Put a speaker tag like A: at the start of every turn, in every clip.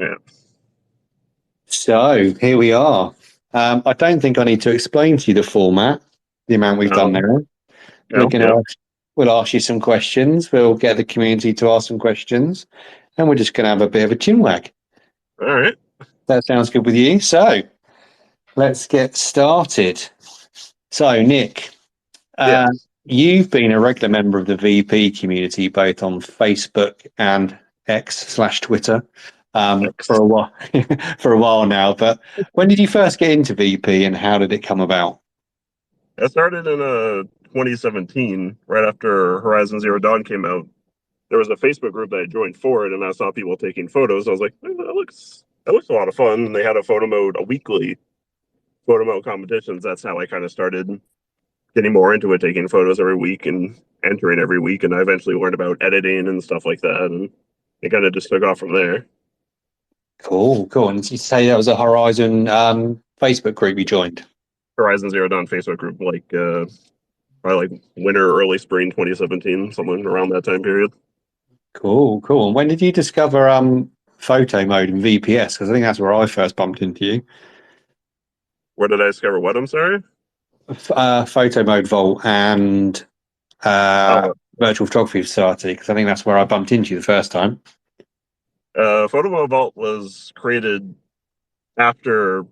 A: Yeah.
B: So here we are. I don't think I need to explain to you the format, the amount we've done
A: No.
B: now. We're
A: No.
B: gonna
A: Yeah.
B: we'll ask you some questions. We'll get the community to ask some questions, and we're just gonna have a bit of a chinwag.
A: All right.
B: That sounds good with you. So let's get started. So Nick,
A: Yeah.
B: uh, you've been a regular member of the VP community, both on Facebook and X/Twitter, for
A: Next.
B: a while for a while now. But when did you first get into VP, and how did it come about?
A: I started in 2017, right after Horizon Zero Dawn came out. There was a Facebook group that I joined for it, and I saw people taking photos. I was like, that looks a lot of fun. And they had a weekly photo mode competitions. That's how I kind of started getting more into it, taking photos every week and entering every week. And I eventually learned about editing and stuff like that, and it kind of just took off from there.
B: Cool, cool. And you say that was a Horizon Facebook group you joined?
A: Horizon Zero Dawn Facebook group, probably like winter, early spring 2017, something around that time period.
B: Cool, cool. And when did you discover photo mode in VPS? Because I think that's where I first bumped into you.
A: Where did I discover what? I'm sorry.
B: Photo mode Vault and
A: Oh,
B: Virtual Photography Society, because I think that's where I bumped into you the first time.
A: Photo Vault was created after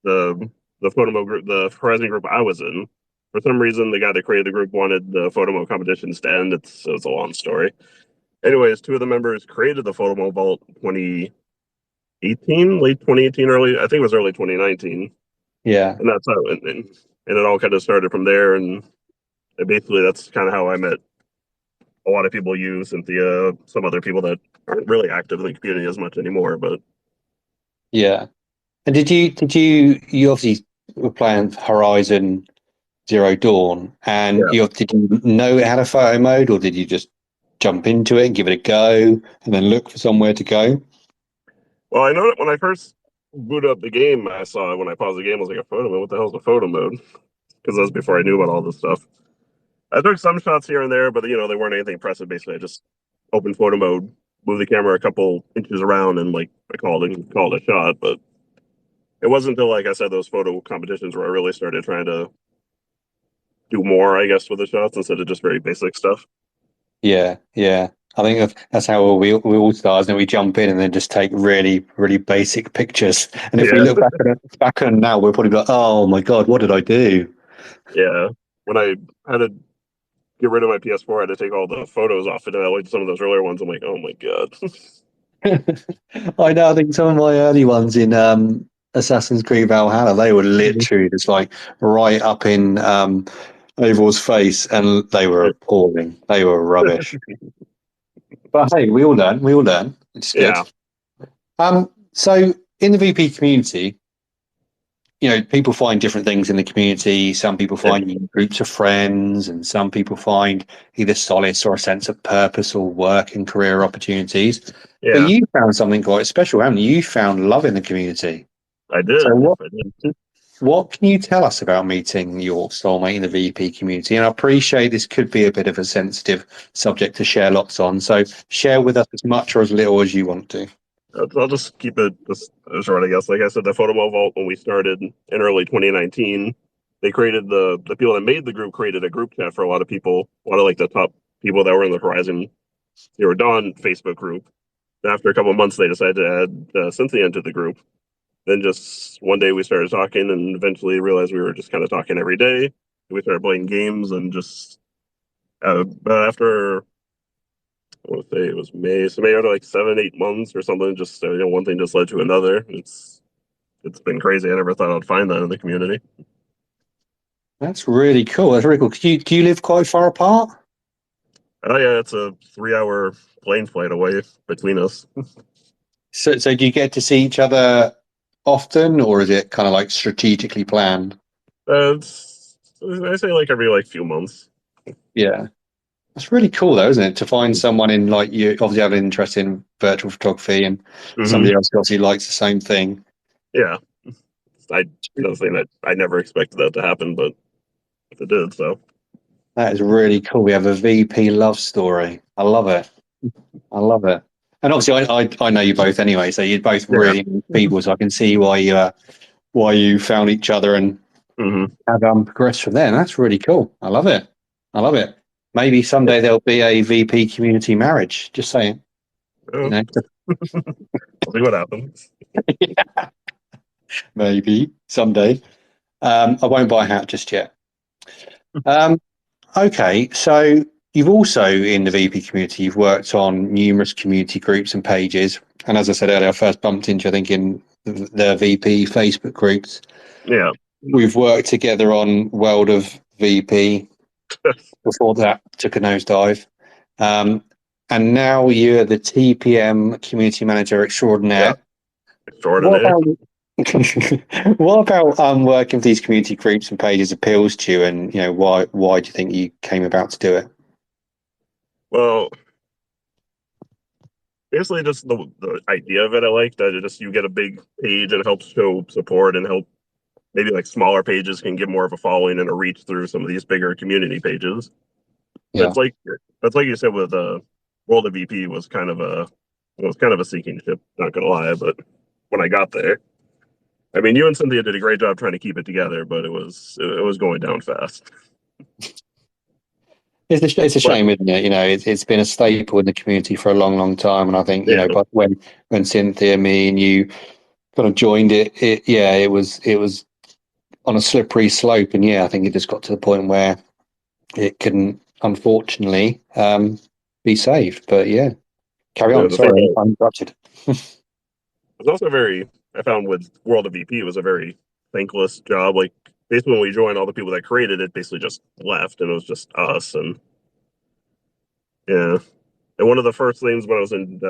A: the the Photomo group, the Horizon group I was in. For some reason, the guy that created the group wanted the Photomo competitions to end. It's a long story. Anyways, two of the members created the Photomo Vault 2018, late 2018, early I think it was early 2019,
B: Yeah.
A: and that's how and it all kind of started from there. And basically, that's kind of how I met a lot of people, you, Cynthia, some other people that aren't really active in the community as much anymore. But
B: Yeah. And did you obviously were playing Horizon Zero Dawn, and
A: yeah,
B: did you know it had a photo mode, or did you just jump into it and give it a go and then look for somewhere to go?
A: well, I know that when I first booted up the game, I saw when I paused the game, I was like, a photo mode. What the hell is a photo mode? Because that was before I knew about all this stuff. I took some shots here and there, but they weren't anything impressive. Basically, I just opened photo mode, moved the camera a couple inches around, and like I called it a shot. But it wasn't until, like I said, those photo competitions where I really started trying to do more, I guess, with the shots instead of just very basic stuff.
B: Yeah, yeah. I think that's how we all start, and we jump in and then just take really, really basic pictures. And if we
A: Yeah,
B: look back on it now, we're probably like, oh my God, what did I do?
A: yeah. When I had to get rid of my PS4, I had to take all the photos off it, and I looked at some of those earlier ones. I'm like, oh my god.
B: I know. I think some of my early ones in Assassin's Creed Valhalla, they were literally just like right up in Overall's face, and they were appalling. They were rubbish. But hey, we all learn. We all learn. It's good.
A: Yeah,
B: So in the VP community, people find different things in the community. Some people
A: yeah,
B: find new groups of friends, and some people find either solace or a sense of purpose or work and career opportunities. But
A: yeah.
B: you found something quite special, haven't you? You found love in the community.
A: I
B: So
A: did.
B: what
A: I did.
B: what can you tell us about meeting your soulmate in the VP community? And I appreciate this could be a bit of a sensitive subject to share lots on. So share with us as much or as little as you want to.
A: I'll just keep it just short, I guess. Like I said, the Photo Vault, when we started in early 2019, they created the people that made the group created a group chat for a lot of people, a lot of like the top people that were in the Horizon Zero Dawn Facebook group. And after a couple of months, they decided to add Cynthia into the group. Then just one day we started talking, and eventually realized we were just kind of talking every day. We started playing games, and just but after, I want to say it was May, so maybe after like 7, 8 months or something, just one thing just led to another. It's been crazy. I never thought I'd find that in the community.
B: That's really cool. That's really cool. Do you live quite far apart?
A: Oh yeah, it's a 3 hour plane flight away between us.
B: So do you get to see each other often, or is it kind of like strategically planned?
A: It's I say like every like few months.
B: Yeah. That's really cool though, isn't it? To find someone in like you obviously have an interest in virtual photography and
A: Hmm.
B: somebody else who obviously likes the same thing.
A: Yeah, I another thing that I never expected that to happen, but it did. So
B: That is really cool. We have a VP love story. I love it. I love it. And obviously, I know you both anyway, so you're both
A: Yeah.
B: really nice people. So I can see why you found each other and
A: Hmm.
B: have progressed from there. And that's really cool. I love it. I love it. Maybe someday there'll be a VP community marriage. Just saying, you
A: Oh,
B: know,
A: we'll see what happens.
B: maybe someday. I won't buy a hat just yet. Um, okay, so you've also in the VP community, you've worked on numerous community groups and pages. And as I said earlier, I first bumped into, I think, in the VP Facebook groups.
A: Yeah.
B: We've worked together on World of VP. Before that, took a nosedive. And now you're the TPM community manager
A: Yeah.
B: extraordinaire. What
A: Extraordinary.
B: about what about working with these community groups and pages appeals to you, and why do you think you came about to do it?
A: Well, basically just the idea of it. I like that it just you get a big page and it helps show support and help maybe like smaller pages can get more of a following and a reach through some of these bigger community pages.
B: Yeah,
A: That's like that's like you said with World of VP was kind of a sinking ship, not gonna lie, but when I got there. I mean, you and Cynthia did a great job trying to keep it together, but it was going down fast.
B: it's a
A: But
B: shame, isn't it? It's been a staple in the community for a long, long time, and I think
A: yeah,
B: but when Cynthia, me, and you kind of joined it was on a slippery slope, and I think it just got to the point where it couldn't, unfortunately, be saved. But carry on.
A: the thing
B: Sorry,
A: about
B: I'm interrupted.
A: it was also very I found with World of VP it was a very thankless job. Like basically when we joined, all the people that created it basically just left, and it was just us. And yeah, and one of the first things when I was in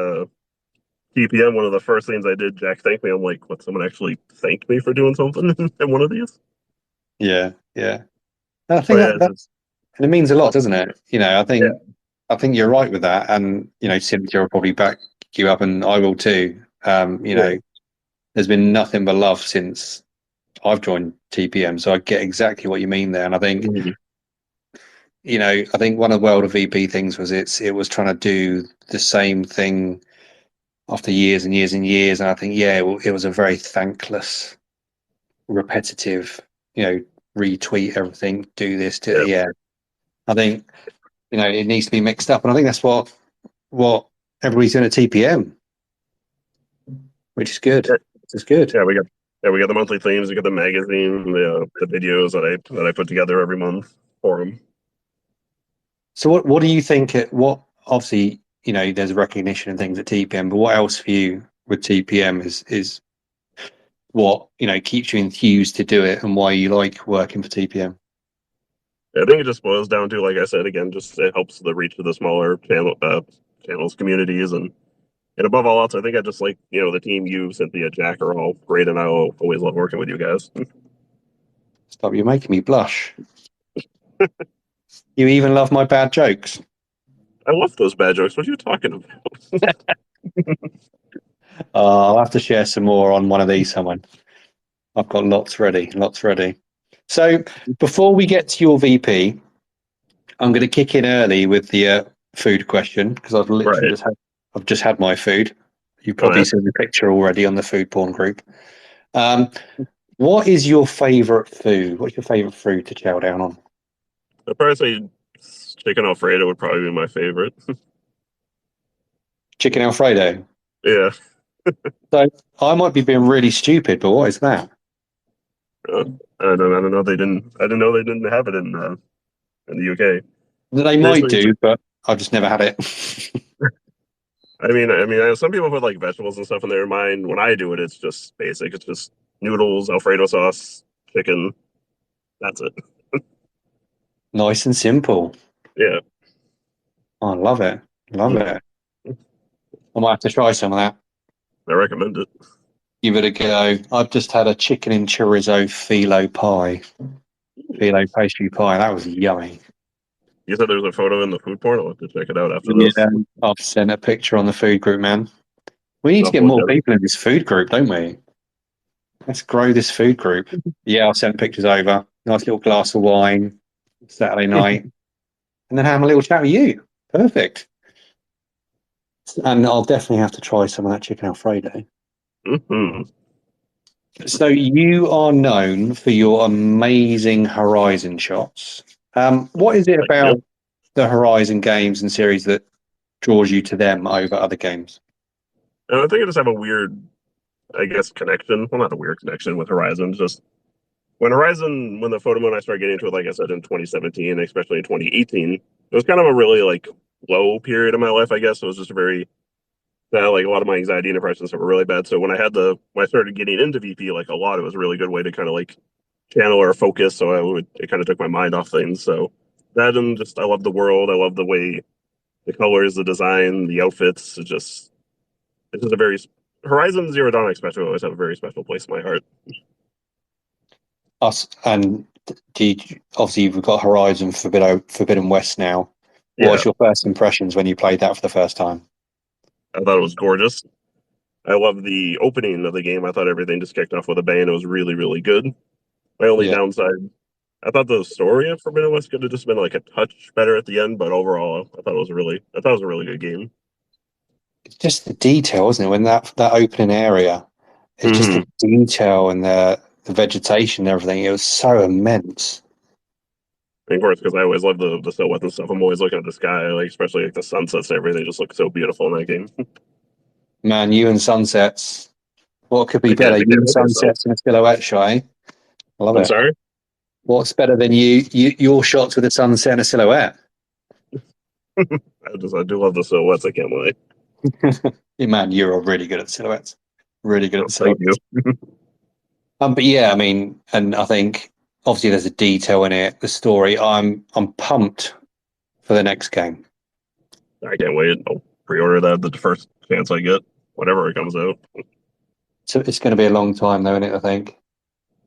A: TPM, one of the first things I did, Jack thanked me. I'm like, what? Someone actually thanked me for doing something in one of these?
B: Yeah, yeah. I
A: But
B: think
A: yeah,
B: that and it means a lot, doesn't it?
A: yeah,
B: I think you're right with that, and Cynthia will probably back you up, and I will too.
A: yeah,
B: There's been nothing but love since I've joined TPM, so I get exactly what you mean there. And I think
A: mhm,
B: I think one of the World of VP things was it was trying to do the same thing after years and years and years, and I think it was a very thankless, repetitive, retweet everything, do this,
A: yeah,
B: I think it needs to be mixed up, and I think that's what everybody's doing at TPM, which is good.
A: yeah.
B: It's good.
A: Yeah, we got the monthly themes, we got the magazine, the videos that I put together every month for them.
B: So what do you think? What obviously there's recognition and things at TPM, but what else for you with TPM is what keeps you enthused to do it and why you like working for TPM?
A: I think it just boils down to, like I said again, just it helps the reach of the smaller channels, communities, and above all else, I think I just like the team. You, Cynthia, Jack are all great, and I will always love working with you guys.
B: Stop! You're making me blush. You even love my bad jokes.
A: I love those bad jokes. What are you talking about?
B: I'll have to share some more on one of these, someone. I've got lots ready, lots ready. So before we get to your VP, I'm going to kick in early with the food question because
A: Right.
B: I've just had my food. You've
A: Oh,
B: probably
A: yeah.
B: seen the picture already on the food porn group. Um, what is your favourite food? What's your favourite food to chow down on?
A: I'd probably say chicken Alfredo would probably be my favorite.
B: Chicken Alfredo.
A: Yeah.
B: So I might be being really stupid, but what is that?
A: Uh, I don't know. I didn't know they didn't have it in the UK.
B: They might
A: Basically,
B: do, but I've just never had it.
A: some people put like vegetables and stuff in their mind. When I do it, it's just basic. It's just noodles, Alfredo sauce, chicken. That's it.
B: Nice and simple.
A: Yeah.
B: I love it. Love
A: Mhm.
B: it. I might have to try some of that.
A: I recommend it.
B: Give it a go. I've just had a chicken and chorizo phyllo pie, phyllo pastry pie. That was yummy.
A: You said there's a photo in the food porn. I'll have to check it out after
B: Yeah,
A: this.
B: I've sent a picture on the food group, man. We need
A: I'll
B: to get
A: have to look
B: more
A: at it.
B: people in this food group, don't we? Let's grow this food group. Yeah, I'll send pictures over. Nice little glass of wine, Saturday night, and then have a little chat with you. Perfect. And I'll definitely have to try some of that chicken Alfredo.
A: Hmm.
B: So you are known for your amazing Horizon shots. What is it
A: Thank you.
B: about the Horizon games and series that draws you to them over other games?
A: And I think I just have a weird, I guess, connection. Well, not a weird connection with Horizon. Just when the photo mode I started getting into it, like I said, in 2017, especially in 2018, it was kind of a really like low period of my life. I guess it was just a very like a lot of my anxiety and depression stuff were really bad. So when I started getting into VP like a lot, it was a really good way to kind of like channel or focus. So it kind of took my mind off things. So that and just I love the world. I love the way the colors, the design, the outfits. It's just a very Horizon Zero Dawn especially always have a very special place in my heart.
B: Us and obviously you've got Horizon Forbidden West now.
A: Yeah,
B: What's your first impressions when you played that for the first time?
A: I thought it was gorgeous. I love the opening of the game. I thought everything just kicked off with a bang. It was really, really good. My only
B: Yeah,
A: downside, I thought the story of Forbidden West could have just been like a touch better at the end, but overall, I thought it was a really good game.
B: it's just the detail, isn't it? When that opening area, it's just
A: Hmm.
B: the detail and the vegetation and everything. It was so immense.
A: And of course, because I always love the silhouettes and stuff. I'm always looking at the sky, like especially like the sunsets and everything, just look so beautiful in that game.
B: Man, you and sunsets. What could be better?
A: I
B: You
A: can't
B: and
A: help myself.
B: sunsets and a silhouette shot, eh? I love
A: I'm
B: it.
A: sorry.
B: What's better than your shots with a sunset and a silhouette?
A: I do love the silhouettes. I can't lie.
B: Yeah, man, you're really good at silhouettes. Really good at
A: Oh, thank you.
B: silhouettes. But yeah, I mean, and I think obviously there's a detail in it, the story. I'm pumped for the next game.
A: I can't wait. I'll pre-order that the first chance I get, whenever it comes out.
B: So it's going to be a long time, though, isn't it? I think.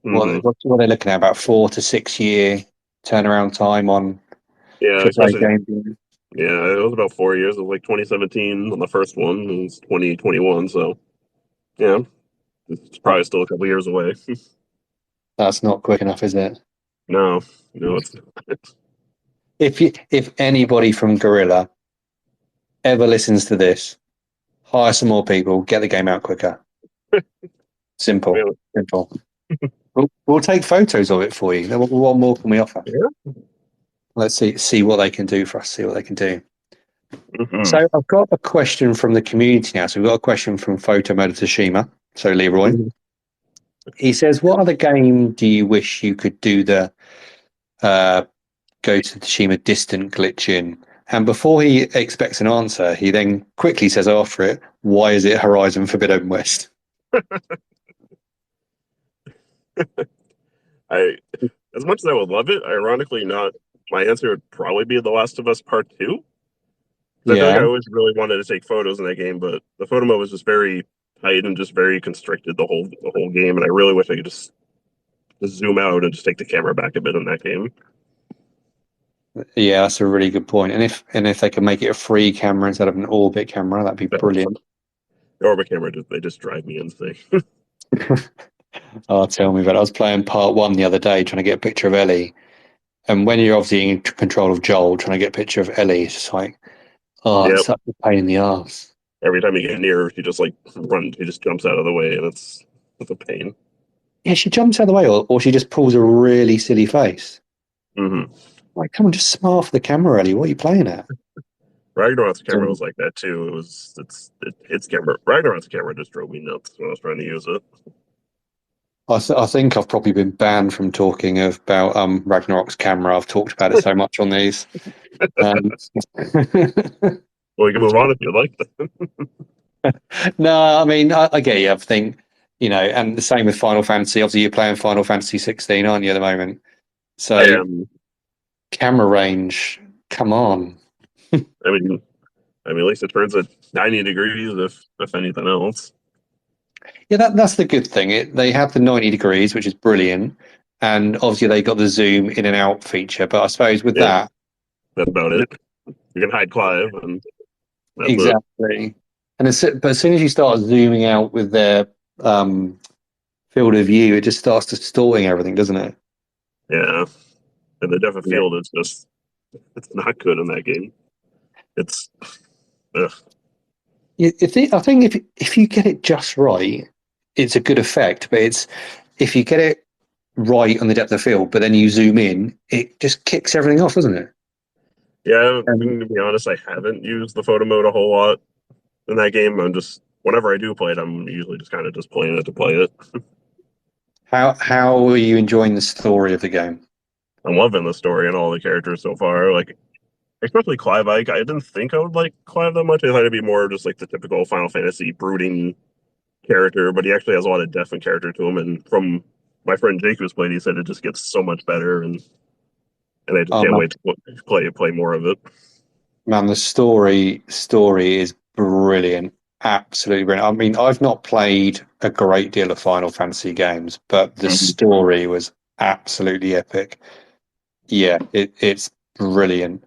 A: Hmm.
B: What are they looking at? About 4 to 6 year turnaround time on
A: Yeah,
B: AAA
A: especially
B: games.
A: yeah, it was about 4 years. It was like 2017 on the first one. It was 2021. So yeah, it's probably still a couple years away.
B: That's not quick enough, is it?
A: No, no, it's
B: If anybody from Gorilla ever listens to this, hire some more people, get the game out quicker. Simple,
A: really,
B: simple. We'll take photos of it for you. What more can we offer?
A: yeah.
B: Let's see what they can do for us. See what they can do.
A: Hmm.
B: So I've got a question from the community now. So we've got a question from Photo Moda Tashima. So Leroy, he says, "What other game do you wish you could do the uh, go to Tashima distant glitch in?" And before he expects an answer, he then quickly says after it, "Why is it Horizon Forbidden West?"
A: I, as much as I would love it, ironically, not my answer would probably be The Last of Us Part Two. Because I feel like
B: Yeah,
A: I always really wanted to take photos in that game, but the photo mode was just very tight and just very constricted the whole game. And I really wish I could just zoom out and just take the camera back a bit in that game.
B: yeah, that's a really good point. And if they can make it a free camera instead of an orbit camera, that'd be brilliant.
A: The orbit camera, they just drive me insane.
B: Oh, tell me about it. I was playing part one the other day, trying to get a picture of Ellie. And when you're obviously in control of Joel, trying to get a picture of Ellie, it's just like, oh, it's
A: Yep.
B: such a pain in the ass.
A: Every time you get near her, she just like runs. She just jumps out of the way, and it's a pain.
B: Yeah, she jumps out of the way, or she just pulls a really silly face.
A: Hmm.
B: Like, come on, just smile for the camera, Ellie. What are you playing at?
A: Ragnarok's camera
B: So,
A: was like that too. Its camera. Ragnarok's camera just drove me nuts when I was trying to use it.
B: I think I've probably been banned from talking about Ragnarok's camera. I've talked about it so much on these. Um,
A: Well, we can move on if you like.
B: no, I mean, I get you. I think, and the same with Final Fantasy. Obviously, you're playing Final Fantasy 16, aren't you, at the moment?
A: I
B: So,
A: am.
B: camera range, come on.
A: I mean, at least it turns at 90 degrees, if anything else.
B: Yeah, that's the good thing. They have the 90 degrees, which is brilliant. And obviously, they got the zoom in and out feature. But I suppose with
A: Yeah,
B: that,
A: that's about it. You can hide Clive, and that's it.
B: exactly. But as soon as you start zooming out with their um, field of view, it just starts distorting everything, doesn't it?
A: Yeah, and the depth of
B: Yeah.
A: field is just it's not good in that game. It's ugh.
B: I think if you get it just right, it's a good effect. But it's if you get it right on the depth of field, but then you zoom in, it just kicks everything off, doesn't it?
A: Yeah,
B: Um,
A: to be honest, I haven't used the photo mode a whole lot in that game. I'm just whenever I do play it, I'm usually just kind of just playing it to play it.
B: how are you enjoying the story of the game?
A: I'm loving the story and all the characters so far. Like especially Clive Ike. I didn't think I would like Clive that much. I thought it'd be more just like the typical Final Fantasy brooding character, but he actually has a lot of depth and character to him. And from my friend Jake who's played, he said it just gets so much better, and I just
B: Oh
A: can't
B: man,
A: wait to play more of it.
B: man, the story is brilliant, absolutely brilliant. I mean, I've not played a great deal of Final Fantasy games, but the
A: Mm-hmm.
B: story was absolutely epic. Yeah, it's brilliant.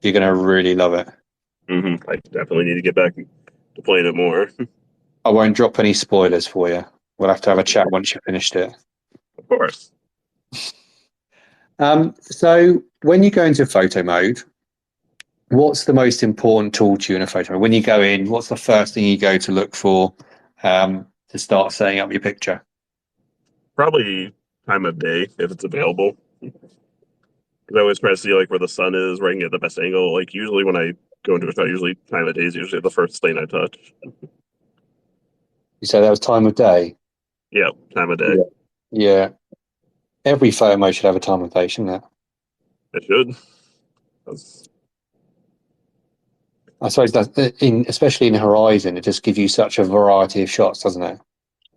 B: You're gonna really love it.
A: Mm-hmm. I definitely need to get back to playing it more.
B: I won't drop any spoilers for you. We'll have to have a chat once you've finished it.
A: Of course.
B: So when you go into photo mode, what's the most important tool to you in a photo mode? When you go in, what's the first thing you go to look for to start setting up your picture?
A: Probably time of day if it's available. Because I always try to see like where the sun is, where I can get the best angle. Like usually when I go into a shot, usually time of day is usually the first thing I touch.
B: You say that was time of day.
A: Yeah, time of day.
B: Yeah. Yeah. Every photo mode should have a time of day, shouldn't it?
A: It should. That's,
B: I suppose that especially in Horizon, it just gives you such a variety of shots, doesn't it?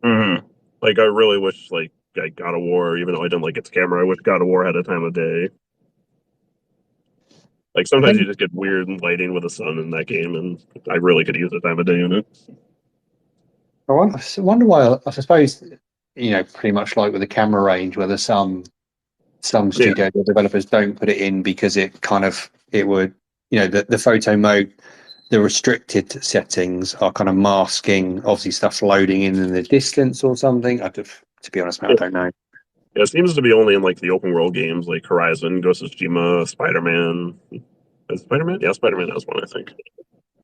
A: mm-hmm. Like I really wish like God of War, even though I didn't like its camera, I wish God of War had a time of day. Like
B: I
A: sometimes you
B: think
A: just get weird lighting with the sun in that game, and I really could use a time of day in it.
B: I wonder why. I suppose pretty much like with the camera range, whether some
A: Yeah,
B: studio developers don't put it in because it would the photo mode, the restricted settings are kind of masking obviously stuff loading in the distance or something. To be honest, man, I
A: yeah.
B: don't know.
A: It seems to be only in like the open world games like Horizon, Ghost of Tsushima, Spider Man. Spider Man? Yeah, Spider Man has one, I think.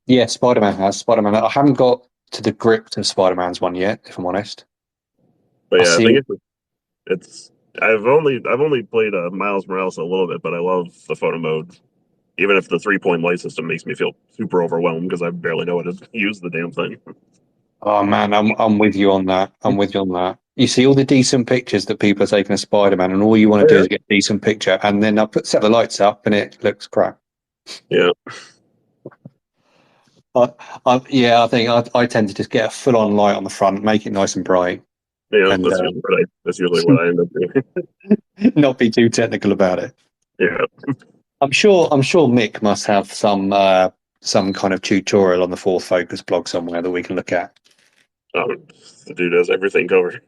B: Yeah, Spider-Man has Spider-Man. I haven't got to the grip of Spider-Man's one yet, if I'm honest.
A: But
B: I
A: yeah, I
B: see.
A: think it's I've only played Miles Morales a little bit, but I love the photo mode. Even if the 3 point light system makes me feel super overwhelmed because I barely know how to use the damn thing.
B: Oh man, I'm with you on that. I'm with you on that. You see all the decent pictures that people are taking of Spider-Man, and all you want
A: Oh,
B: to do
A: yeah.
B: is get a decent picture, and then set the lights up, and it looks crap.
A: Yeah,
B: I, yeah, I think I tend to just get a full-on light on the front, make it nice and bright,
A: yeah.
B: and
A: That's usually what I end up doing.
B: not be too technical about it.
A: Yeah,
B: I'm sure Mick must have some kind of tutorial on the Fourth Focus blog somewhere that we can look at.
A: the dude has everything covered.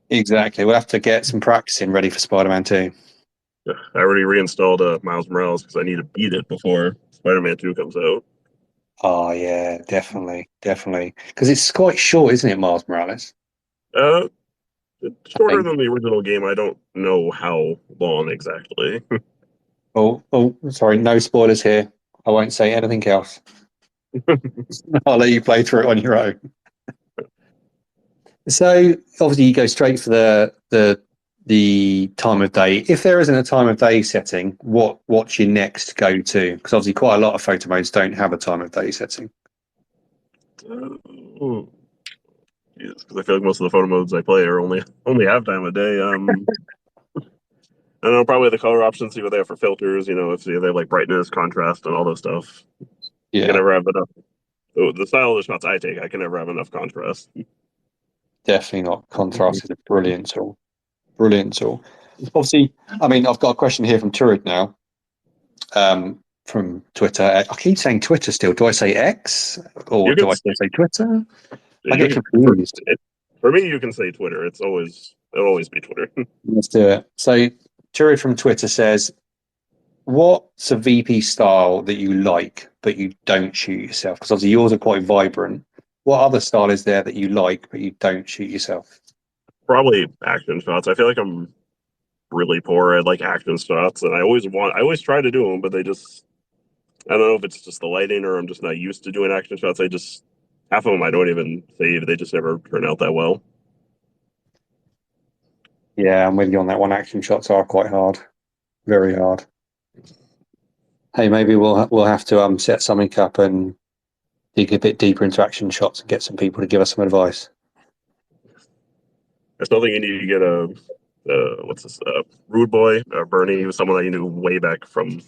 B: Exactly. We'll have to get some practicing ready for Spider-Man 2.
A: I already reinstalled Miles Morales because I need to beat it before Spider Man 2 comes out.
B: Oh yeah, definitely, definitely. Because it's quite short, isn't it, Miles Morales?
A: Uh, it's
B: I
A: shorter
B: think.
A: than the original game. I don't know how long exactly.
B: Oh, sorry, no spoilers here. I won't say anything else. I'll let you play through it on your own. So obviously you go straight for the time of day. If there isn't a time of day setting, what's your next go to? Because obviously quite a lot of photo modes don't have a time of day setting.
A: uh, because I feel like most of the photo modes I play are only half time a day. I don't know, probably the color options, see what they have for filters. If they have like brightness, contrast, and all this stuff. You can
B: Yeah,
A: never have enough. The style of the shots I take, I can never have enough contrast.
B: definitely not. Contrast is a brilliant tool. Brilliant tool. Obviously, I mean, I've got a question here from Turid now, from Twitter. I keep saying Twitter still. Do I say X or
A: You can
B: do I still say Twitter? I
A: you
B: get
A: can for,
B: confused.
A: for me, you can say Twitter. It'll always be Twitter.
B: Let's do it. So, Turid from Twitter says, what's a VP style that you like, but you don't shoot yourself? Because obviously yours are quite vibrant. What other style is there that you like, but you don't shoot yourself?
A: Probably action shots. I feel like I'm really poor at like action shots, and I always try to do them, but I don't know if it's just the lighting or I'm just not used to doing action shots. half of them I don't even save. They just never turn out that well.
B: Yeah, I'm with you on that one. Action shots are quite hard, very hard. Hey, maybe we'll have to set something up and dig a bit deeper into action shots and get some people to give us some advice.
A: I still think you need to get a what's this Rude Boy Bernie. He was someone that you knew way back from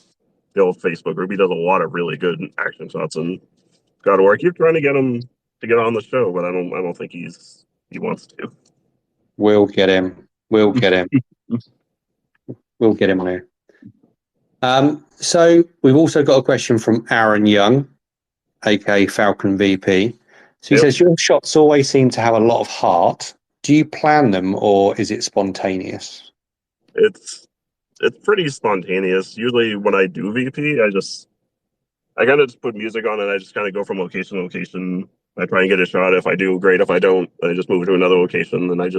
A: the old Facebook group. He does a lot of really good action shots and God of War. I keep trying to get him to get on the show, but I don't think he wants to.
B: We'll get him. We'll get him. We'll get him on here. So we've also got a question from Aaron Young, aka Falcon VP. So he says, your shots always seem to have a lot of heart. Do you plan them or is it spontaneous?
A: It's pretty spontaneous. Usually when I do VP, I kind of just put music on and I just kind of go from location to location. I try and get a shot. If I do, great. If I don't, I just move to another location. And I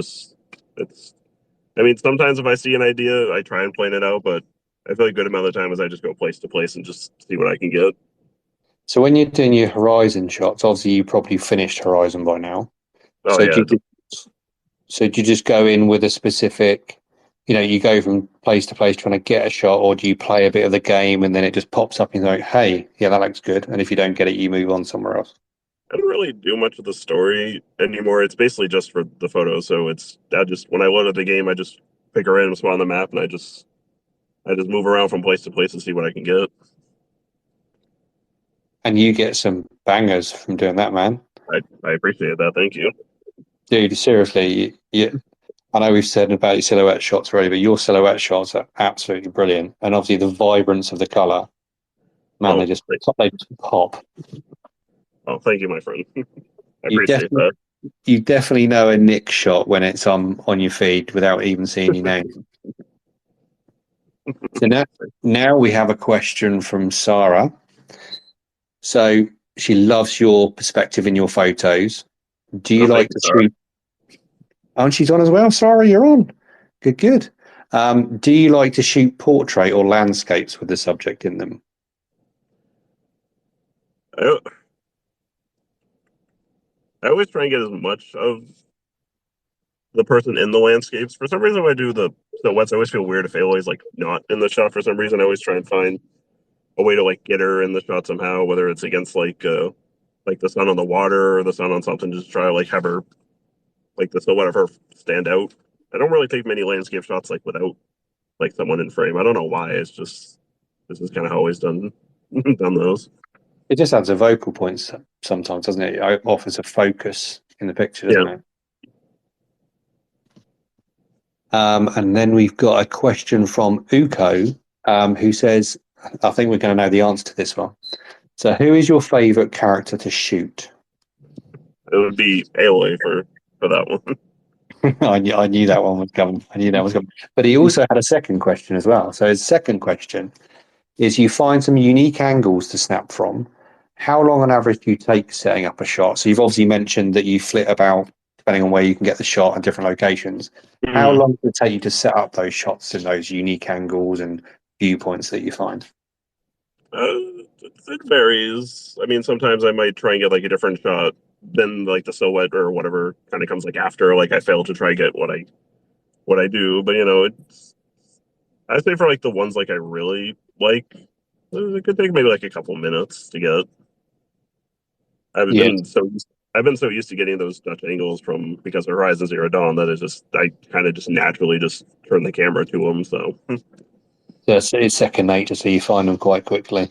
A: mean, sometimes if I see an idea, I try and plan it out, but I feel like a good amount of the time is I just go place to place and just see what I can get.
B: So when you're doing your Horizon shots, obviously you probably finished Horizon by now.
A: Oh,
B: so
A: yeah.
B: do you just go in with a specific, you go from place to place trying to get a shot, or do you play a bit of the game and then it just pops up and you're like, hey, yeah, that looks good. And if you don't get it, you move on somewhere else?
A: I don't really do much of the story anymore. It's basically just for the photos. So when I load up the game, I just pick a random spot on the map and I just move around from place to place and see what I can get.
B: And you get some bangers from doing that, man.
A: I appreciate that. Thank you.
B: Dude, seriously, I know we've said about your silhouette shots already, but your silhouette shots are absolutely brilliant. And obviously the vibrance of the color, man, they just pop.
A: Oh, thank you, my friend. I appreciate that.
B: You definitely know a Nick shot when it's on your feed without even seeing your name. So now we have a question from Sarah. So she loves your perspective in your photos. Do you like to shoot? Oh, and she's on as well. Sarah, you're on. Good. Do you like to shoot portrait or landscapes with the subject in them?
A: I always try and get as much of the person in the landscapes. For some reason, when I do the silhouettes, I always feel weird if they always not in the shot. For some reason, I always try and find a way to get her in the shot somehow, whether it's against the sun on the water or the sun on something. Just try to have her the silhouette of her stand out. I don't really take many landscape shots without someone in frame. I don't know why. It's just this is kind of how I always done those.
B: It just adds a vocal point sometimes, doesn't it? It offers a focus in the picture, doesn't it? And then we've got a question from Uko, who says, I think we're going to know the answer to this one. So who is your favorite character to shoot?
A: It would be Aloy for that one.
B: I knew that one was coming. But he also had a second question as well. So his second question is, you find some unique angles to snap from. How long on average do you take setting up a shot? So you've obviously mentioned that you flit about depending on where you can get the shot at different locations. How long does it take you to set up those shots in those unique angles and viewpoints that you find?
A: It varies. I mean, sometimes I might try and get a different shot than the silhouette or whatever kind of comes after. I fail to try get what I do, but I'd say for the ones I really like, it could take maybe a couple minutes to get. I've been so used to getting those Dutch angles because of Horizon Zero Dawn that I kind of just naturally just turn the camera to them. So
B: it's second nature, so you find them quite quickly.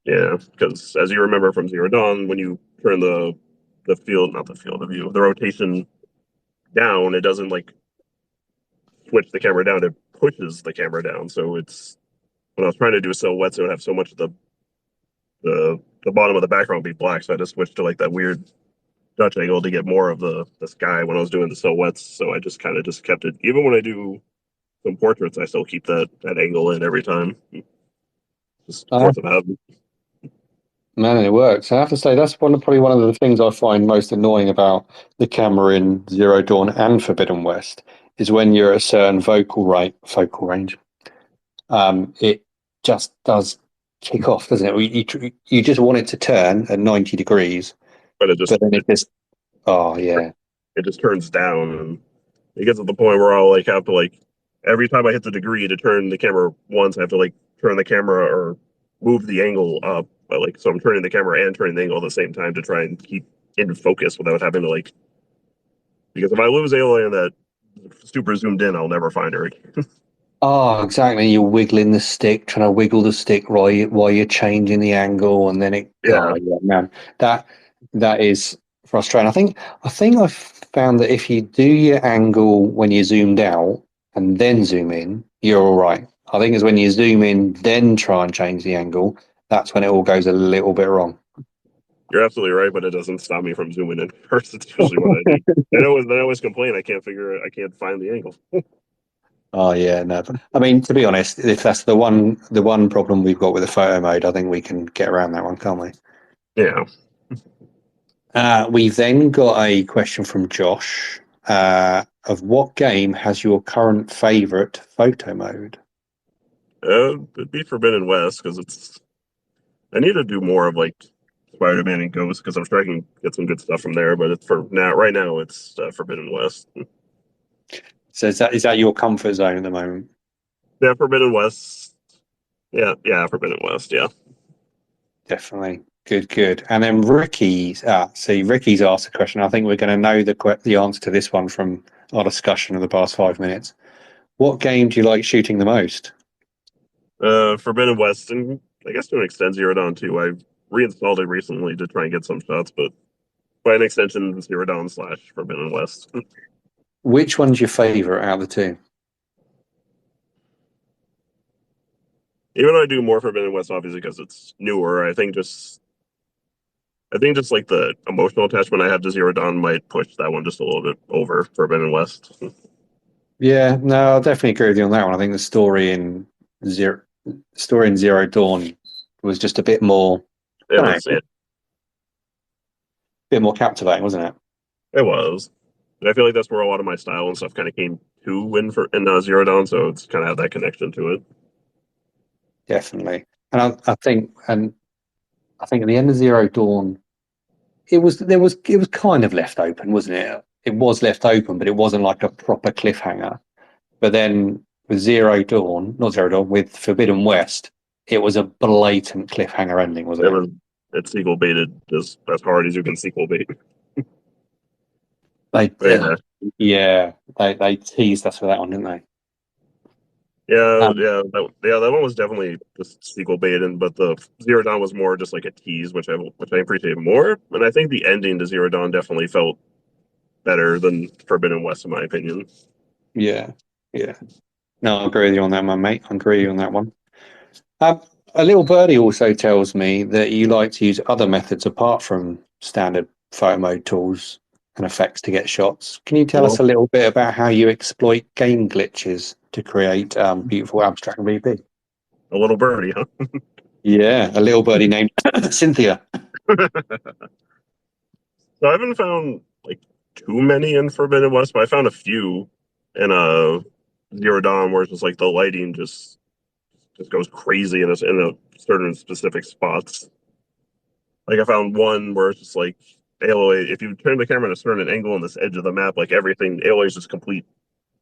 A: Yeah, because as you remember from Zero Dawn, when you turn the rotation down, it doesn't switch the camera down; it pushes the camera down. So when I was trying to do silhouettes, it would have so much of the bottom of the background be black, so I just switched to that weird Dutch angle to get more of the sky when I was doing the silhouettes. So I just kind of just kept it. Even when I do some portraits, I still keep that angle in every time. Just force of habit.
B: Man, it works. I have to say that's probably one of the things I find most annoying about the camera in Zero Dawn and Forbidden West is when you're at a certain focal range. It just does kick off, doesn't it? You just want it to turn at 90 degrees,
A: but
B: but then oh yeah.
A: it just turns down, and it gets to the point where I'll like have to like every time I hit the degree to turn the camera once, I have to like turn the camera or move the angle up. But like so I'm turning the camera and turning the angle at the same time to try and keep in focus without having to like because if I lose Aloy in that super zoomed in, I'll never find her again.
B: Oh, exactly. You're wiggling the stick, trying to wiggle the stick while you're changing the angle, and then
A: Yeah,
B: oh yeah, man, that that is frustrating. I think I've found that if you do your angle when you zoomed out and then zoom in, you're all right. I think it's when you zoom in, then try and change the angle. That's when it all goes a little bit wrong.
A: you're absolutely right, but it doesn't stop me from zooming in first. It's usually what I do. I always complain I can't find the angle.
B: Oh yeah, no. I mean, to be honest, if that's the one problem we've got with the photo mode, I think we can get around that one, can't we?
A: Yeah,
B: We've then got a question from Josh of what game has your current favorite photo mode?
A: it'd be Forbidden West because it's. I need to do more of like Spider-Man and Ghost because I'm sure I can get some good stuff from there. But it's for now, right now, it's Forbidden West.
B: So is that your comfort zone at the moment?
A: Yeah, Forbidden West. Yeah, yeah, Forbidden West. Yeah.
B: Definitely. Good, good. And then Ricky's asked a question. I think we're going to know the answer to this one from our discussion of the past 5 minutes. What game do you like shooting the most?
A: Forbidden West, and I guess to an extent Zero Dawn 2. I reinstalled it recently to try and get some shots, but by an extension, Zero Dawn slash Forbidden West.
B: Which one's your favorite out of the two?
A: Even though I do more Forbidden West, obviously because it's newer, I think just like the emotional attachment I have to Zero Dawn might push that one just a little bit over Forbidden West.
B: Yeah, no, I'll definitely agree with you on that one. I think Zero, the story in Zero Dawn was just a bit more,
A: It
B: I don't
A: was
B: know, a
A: it,
B: bit more captivating, wasn't it?
A: it was. And I feel like that's where a lot of my style and stuff kind of came to in Zero Dawn, so it's kind of had that connection to it.
B: Definitely. And I think at the end of Zero Dawn, it was kind of left open, wasn't it? It was left open, but it wasn't like a proper cliffhanger. But then with not Zero Dawn, with Forbidden West, it was a blatant cliffhanger ending, wasn't
A: It
B: it?
A: was it's sequel baited just as hard as you can sequel bait.
B: They,
A: But yeah,
B: yeah, they teased us with that one, didn't they?
A: yeah,
B: Um,
A: that one was definitely just sequel baited, but the Zero Dawn was more just like a tease, which I appreciate more. And I think the ending to Zero Dawn definitely felt better than Forbidden West, in my opinion.
B: yeah, yeah. No, I agree with you on that one, mate. I agree with you on that one. Um, a little birdie also tells me that you like to use other methods apart from standard photo mode tools and effects to get shots. Can you tell us
A: Well,
B: a little bit about how you exploit game glitches to create beautiful abstract VP?
A: a little birdie, huh?
B: Yeah, a little birdie named Cynthia.
A: So I haven't found like too many in Forbidden West, but I found a few in Zero Dawn where it's just like the lighting just goes crazy in a certain specific spots. Like I found one where it's just like Aloy, if you turn the camera at a certain angle on this edge of the map, like everything Aloy is just complete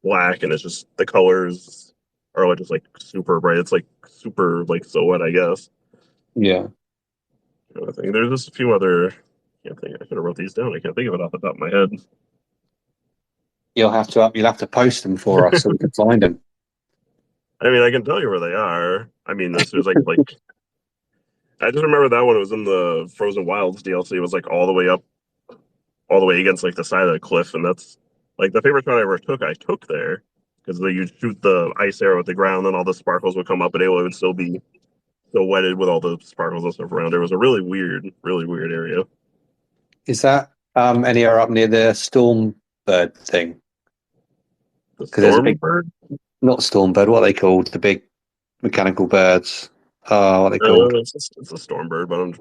A: black, and it's just the colors are like just like super bright. It's like super like silhouette, I guess.
B: Yeah,
A: I think there's just a few other. I can't think. I should have wrote these down. I can't think of it off the top of my head.
B: you'll have to post them for us so we can find them.
A: I mean, I can tell you where they are. I mean, as soon as like I just remember that one was in the Frozen Wilds DLC. It was like all the way up, all the way against like the side of the cliff, and that's like the favorite shot I ever took. I took there because you shoot the ice arrow at the ground, and all the sparkles would come up, and Aloy would still be so wetted with all the sparkles and stuff around. It was a really weird area.
B: Is that anywhere up near the Stormbird thing?
A: The
B: Because there's a big,
A: Stormbird.
B: not Stormbird, what are they called? The big mechanical birds. Oh, what are they called?
A: It's a Stormbird, but I'm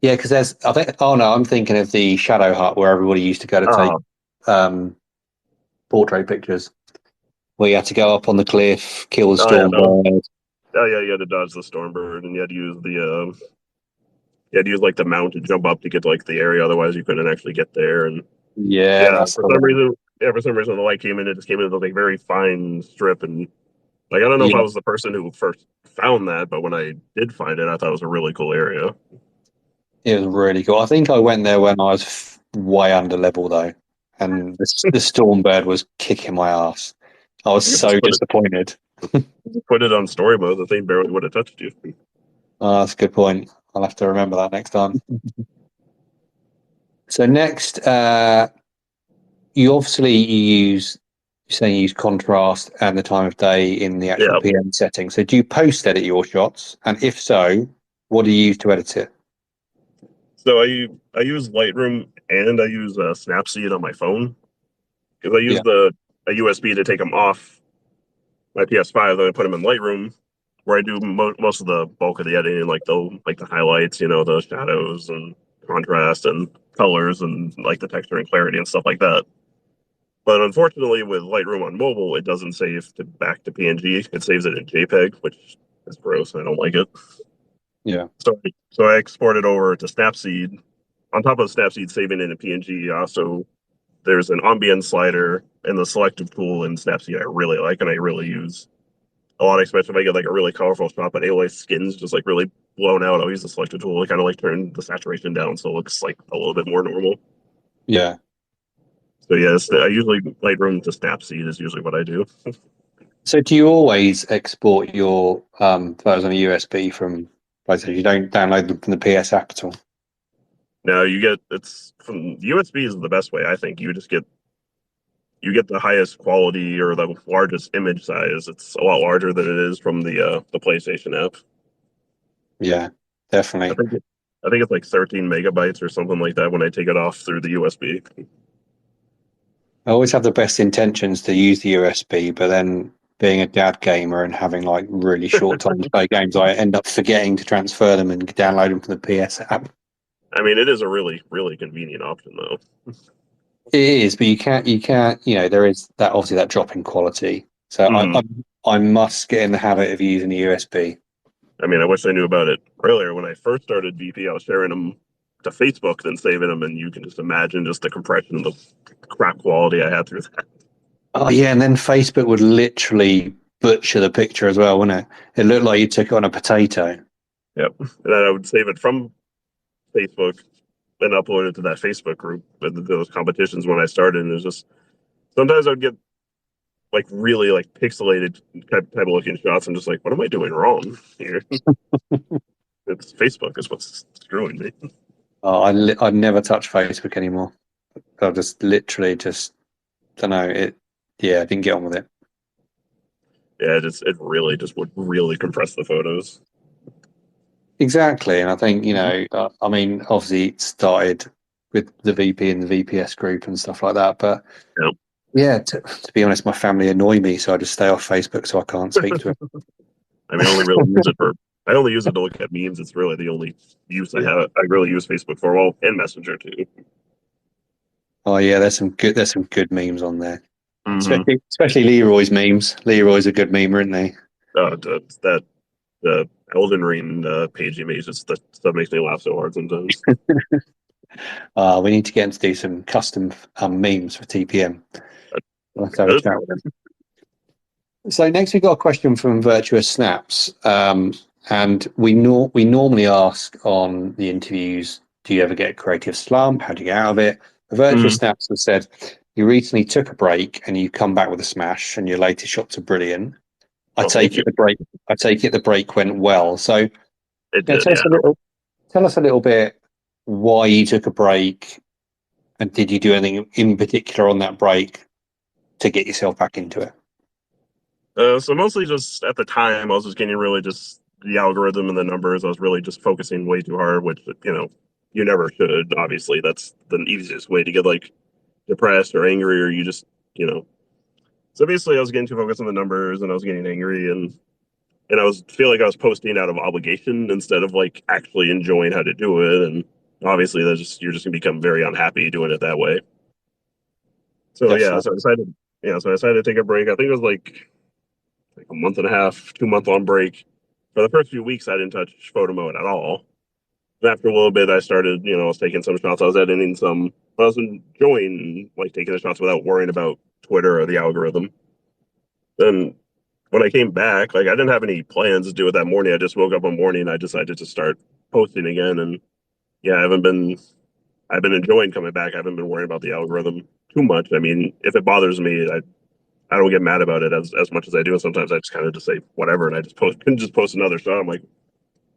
B: Yeah, because I think, oh no, I'm thinking of the Shadow Hut where everybody used to go to take
A: oh
B: um, portrait pictures, where you had to go up on the cliff, kill the
A: oh yeah, no,
B: Stormbird.
A: oh yeah, you had to dodge the Stormbird, and you had to use you had to use like the mount to jump up to get to like the area, otherwise you couldn't actually get there. And
B: Yeah,
A: yeah,
B: that's
A: for
B: the
A: some
B: one.
A: reason, yeah, for some reason the light came in. It just came in with like very fine strip, and like I don't know if I
B: Yeah,
A: was the person who first found that, but when I did find it, I thought it was a really cool area.
B: it was really cool. I think I went there when I was way under level though, and the Stormbird was kicking my ass. I was
A: You could just
B: so disappointed.
A: put it on story mode. The thing barely would have touched you.
B: Oh, that's a good point. I'll have to remember that next time. So next, you obviously you're saying you use contrast and the time of day in the actual
A: Yeah.
B: PM setting. So do you post edit your shots? And if so, what do you use to edit it?
A: So I use Lightroom and I use Snapseed on my phone because I use
B: Yeah.
A: the a USB to take them off my PS5. Then I put them in Lightroom, where I do most of the bulk of the editing, like the highlights, the shadows and contrast and colors and like the texture and clarity and stuff like that. But unfortunately, with Lightroom on mobile, it doesn't save back to PNG. It saves it in JPEG, which is gross. I don't like it.
B: Yeah.
A: So I export it over to Snapseed. On top of Snapseed saving it in PNG, also there's an ambient slider and the selective tool in Snapseed I really like and I really use a lot, especially if I get like a really colorful shot, but Aloy's skin's just like really blown out. I'll use the selective tool to kind of like turn the saturation down so it looks like a little bit more normal.
B: Yeah.
A: So yes, I usually Lightroom to Snapseed is usually what I do.
B: So do you always export your photos on a USB from PlayStation? You don't download them from the PS app at all?
A: Now you get it's from USB is the best way I think. You get the highest quality or the largest image size. It's a lot larger than it is from the PlayStation app.
B: Yeah,
A: I
B: definitely.
A: think it, I think it's like 13 megabytes or something like that when I take it off through the USB.
B: I always have the best intentions to use the USB, but then being a dad gamer and having like really short time to play games, I end up forgetting to transfer them and download them from the PS app.
A: I mean, it is a really, really convenient option though.
B: It is, but there is that obviously that drop in quality. So
A: Hmm.
B: I must get in the habit of using the USB.
A: I mean, I wish I knew about it earlier. When I first started VP, I was sharing them to Facebook, then saving them, and you can just imagine just the compression and the crap quality I had through that.
B: Oh yeah, and then Facebook would literally butcher the picture as well, wouldn't it? It looked like you took it on a potato.
A: Yep. And then I would save it from Facebook and upload it to that Facebook group with those competitions when I started. And it was just sometimes I'd get like really like pixelated type of looking shots. I'm just like, what am I doing wrong here? It's Facebook is what's screwing me.
B: Oh, I never touch Facebook anymore. I just literally just don't know it. Yeah, I didn't get on with it.
A: Yeah, it really just would really compress the photos.
B: Exactly, and I think I mean, obviously it started with the VP and the VPS group and stuff like that, but
A: Yeah.
B: yeah, to be honest, my family annoy me, so I just stay off Facebook so I can't speak to
A: I mean, I only use it to look at memes. It's really the only use I
B: it.
A: have. I really use Facebook for, well, and Messenger too.
B: Oh yeah, there's some good memes on there.
A: Mm-hmm.
B: Especially Leroy's memes. Leroy's a good memer, isn't he?
A: That the Elden Ring page you made, just that stuff makes me laugh so hard sometimes.
B: We need to get him to do some custom memes for TPM. I'll have to have a
A: Good.
B: chat with him. So next we've got a question from Virtuous Snaps, and we normally ask on the interviews, do you ever get a creative slump? How do you get out of it? Virtuous
A: Mm.
B: Snaps has said you recently took a break and you come back with a smash, and your latest shots are brilliant. I
A: Well, thank
B: take
A: you.
B: it the break. I take it the break went well. So
A: It did,
B: tell us
A: yeah.
B: tell us a little bit why you took a break, and did you do anything in particular on that break to get yourself back into it?
A: So mostly just at the time, I was just getting really just the algorithm and the numbers. I was really just focusing way too hard, which you never should. Obviously, that's the easiest way to get like depressed or angry, or you just you know. So basically, I was getting too focused on the numbers, and I was getting angry, and I was feel like I was posting out of obligation instead of like actually enjoying how to do it. And obviously, that's just you're just gonna become very unhappy doing it that way. So yeah,
B: Definitely.
A: so I decided to take a break. I think it was like a month and a half, 2 month long break. For the first few weeks, I didn't touch photo mode at all. after a little bit, I started, I was taking some shots. I was editing some. I was enjoying like taking the shots without worrying about Twitter or the algorithm. Then when I came back, like I didn't have any plans to do it that morning. I just woke up one morning and I decided to start posting again. And yeah, I've been enjoying coming back. I haven't been worrying about the algorithm too much. I mean, if it bothers me, I don't get mad about it as much as I do. And sometimes I just kind of just say whatever, and I just post another shot. I'm like,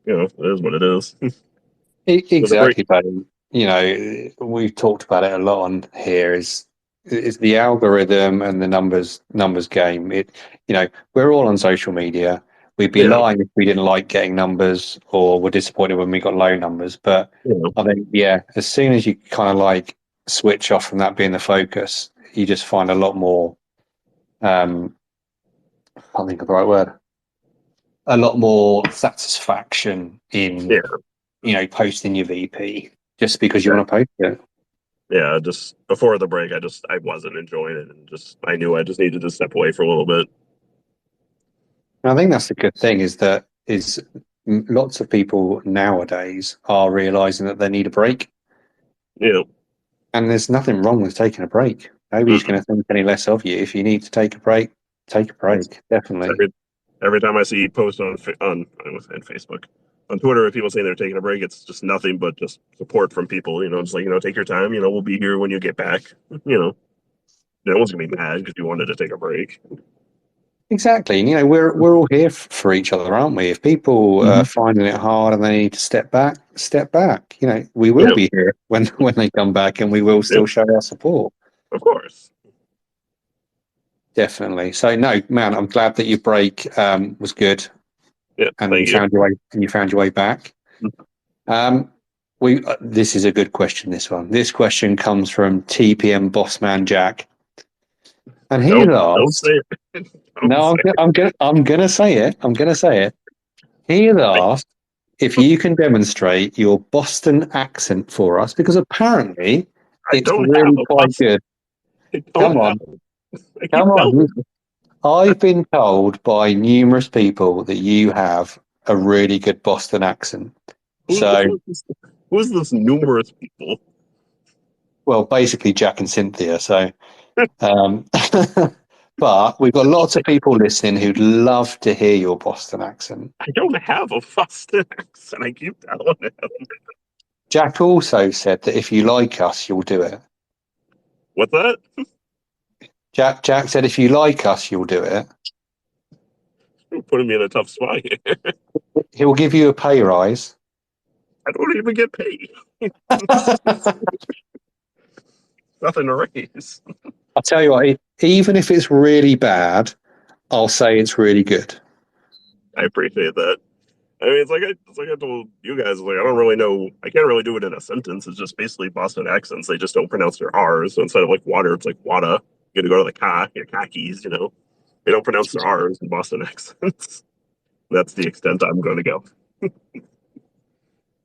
A: it is what it is. So the break,
B: Exactly, buddy. You know, we've talked about it a lot on here. Is the algorithm and the numbers game. We're all on social media. We'd be
A: yeah,
B: lying if we didn't like getting numbers, or were disappointed when we got low numbers. But
A: you know,
B: I think, yeah, as soon as you kind of like switch off from that being the focus, you just find a lot more. I can't think of the right word. A lot more satisfaction in
A: yeah,
B: posting your VP just because you
A: yeah,
B: want to post it.
A: yeah. Just before the break, I wasn't enjoying it, and just I knew I just needed to step away for a little bit.
B: And I think that's the good thing is lots of people nowadays are realizing that they need a break,
A: You know,
B: and there's nothing wrong with taking a break. Nobody's
A: mm-mm.
B: going to think any less of you. If you need to take a break, take a
A: It's
B: break. Definitely.
A: every time I see posts on I was saying Facebook, on Twitter, if people saying they're taking a break, it's just nothing but just support from people. Just like take your time. We'll be here when you get back. You know, no one's gonna be mad because you wanted to take a break.
B: Exactly. And, we're all here for each other, aren't we? If people are
A: Mm-hmm.
B: finding it hard and they need to step back, step back. We will
A: Yeah,
B: be here when when they come back, and we will
A: yeah,
B: still show our support.
A: of course.
B: Definitely. So no, man, I'm glad that your break was good
A: Yeah,
B: and
A: thank you.
B: you found your way back. Um, we this is a good question. This question comes from TPM Bossman Jack, and he's
A: Don't
B: asked.
A: say it. Don't
B: No,
A: say it.
B: I'm gonna say it. I'm gonna say it. He has
A: I,
B: asked if you can demonstrate your Boston accent for us, because apparently
A: I
B: it's
A: don't have
B: really
A: a
B: quite
A: bus.
B: good.
A: I don't
B: Come
A: have.
B: on,
A: I
B: come
A: keep
B: on.
A: telling.
B: I've been told by numerous people that you have a really good Boston accent.
A: Who,
B: So,
A: who is this, who is this numerous people?
B: well, basically Jack and Cynthia. So, um, but we've got lots of people listening who'd love to hear your Boston accent.
A: I don't have a Boston accent. I keep telling it.
B: Jack also said that if you like us, you'll do it.
A: What's that?
B: Jack said if you like us, you'll do it.
A: You're putting me in a tough spot here.
B: He'll give you a pay rise.
A: I don't even get paid. Nothing to raise.
B: I'll tell you what, even if it's really bad, I'll say it's really good.
A: I appreciate that. I mean, it's like I told you guys. Like, I don't really know. I can't really do it in a sentence. It's just basically Boston accents. They just don't pronounce their R's. So instead of like water, it's like wada. You got to go to the your khakis. They don't pronounce their R's in Boston accents. That's the extent I'm going to go.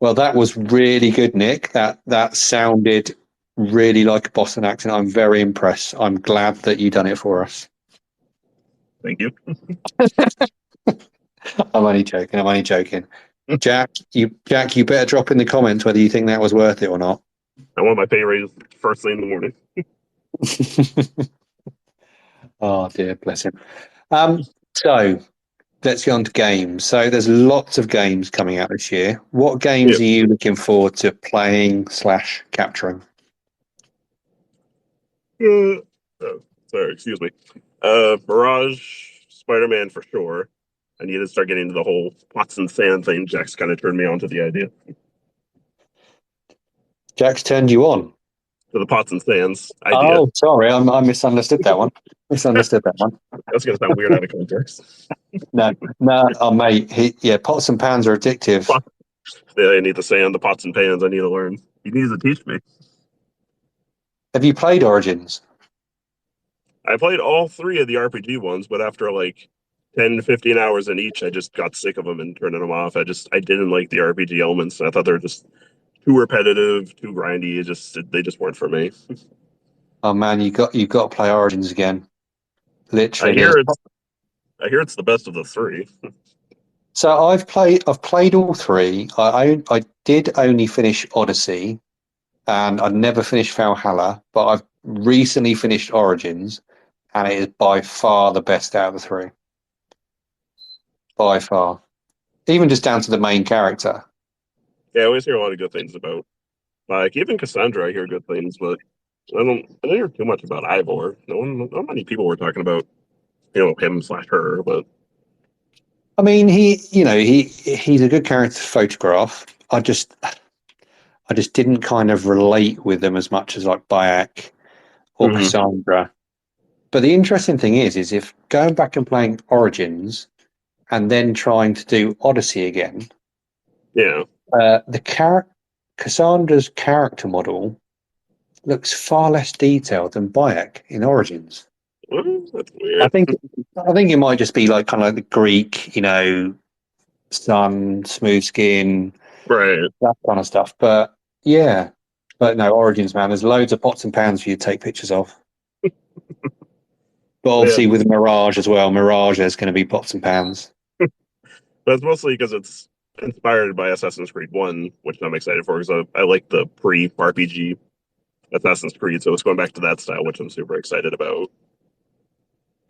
B: Well, that was really good, Nick. That sounded really like a Boston accent. I'm very impressed. I'm glad that you done it for us.
A: Thank you.
B: I'm only joking. I'm only joking. Jack, you better drop in the comments whether you think that was worth it or not.
A: I want my pay raise first thing in the morning.
B: Oh dear, bless him. So let's get on to games. So there's lots of games coming out this year. What
A: Yeah.
B: games are you looking forward to playing slash capturing?
A: Oh, sorry, excuse me. Mirage, Spider-Man for sure. I need to start getting into the whole pots and sand thing. Jack's kind of turned me on to the idea.
B: Jack's turned you on.
A: To the pots and sands idea.
B: Oh, sorry, I misunderstood that one. Misunderstood that one.
A: That's gonna sound weird out of context.
B: No, no, oh, mate. Pots and pans are addictive.
A: Yeah, I need the sand, the pots and pans. I need to learn. He needs to teach me.
B: Have you played Origins?
A: I played all three of the RPG ones, but after like 10, 15 hours in each, I just got sick of them and turning them off. I didn't like the RPG elements. I thought they were just too repetitive, too grindy. They just weren't for me.
B: Oh man, you got to play Origins again.
A: I
B: Literally,
A: hear it's I hear it's the best of the three.
B: So I've played all three. I did only finish Odyssey, and I never finished Valhalla, but I've recently finished Origins, and it is by far the best out of the three. By far. Even just down to the main character.
A: Yeah, I always hear a lot of good things about. Like even Cassandra, I hear good things, but I don't hear too much about Ivor. No one, not many people were talking about him slash her, but
B: I mean, he's a good character to photograph. I just didn't kind of relate with them as much as like Bayek or
A: hmm
B: Cassandra. But the interesting thing is if going back and playing Origins and then trying to do Odyssey again,
A: yeah,
B: the Cassandra's character model looks far less detailed than Bayek in Origins.
A: well, that's
B: I
A: weird.
B: think I think it might just be like kind of like the Greek, sun, smooth skin,
A: Right.
B: that kind of stuff. But yeah, but no, Origins, man, there's loads of pots and pans for you to take pictures of. But
A: Yeah,
B: obviously with Mirage as well, Mirage there's going to be pots and pans.
A: that's mostly because it's inspired by Assassin's Creed One, which I'm excited for because I like the pre RPG Assassin's Creed, so it's going back to that style, which I'm super excited about.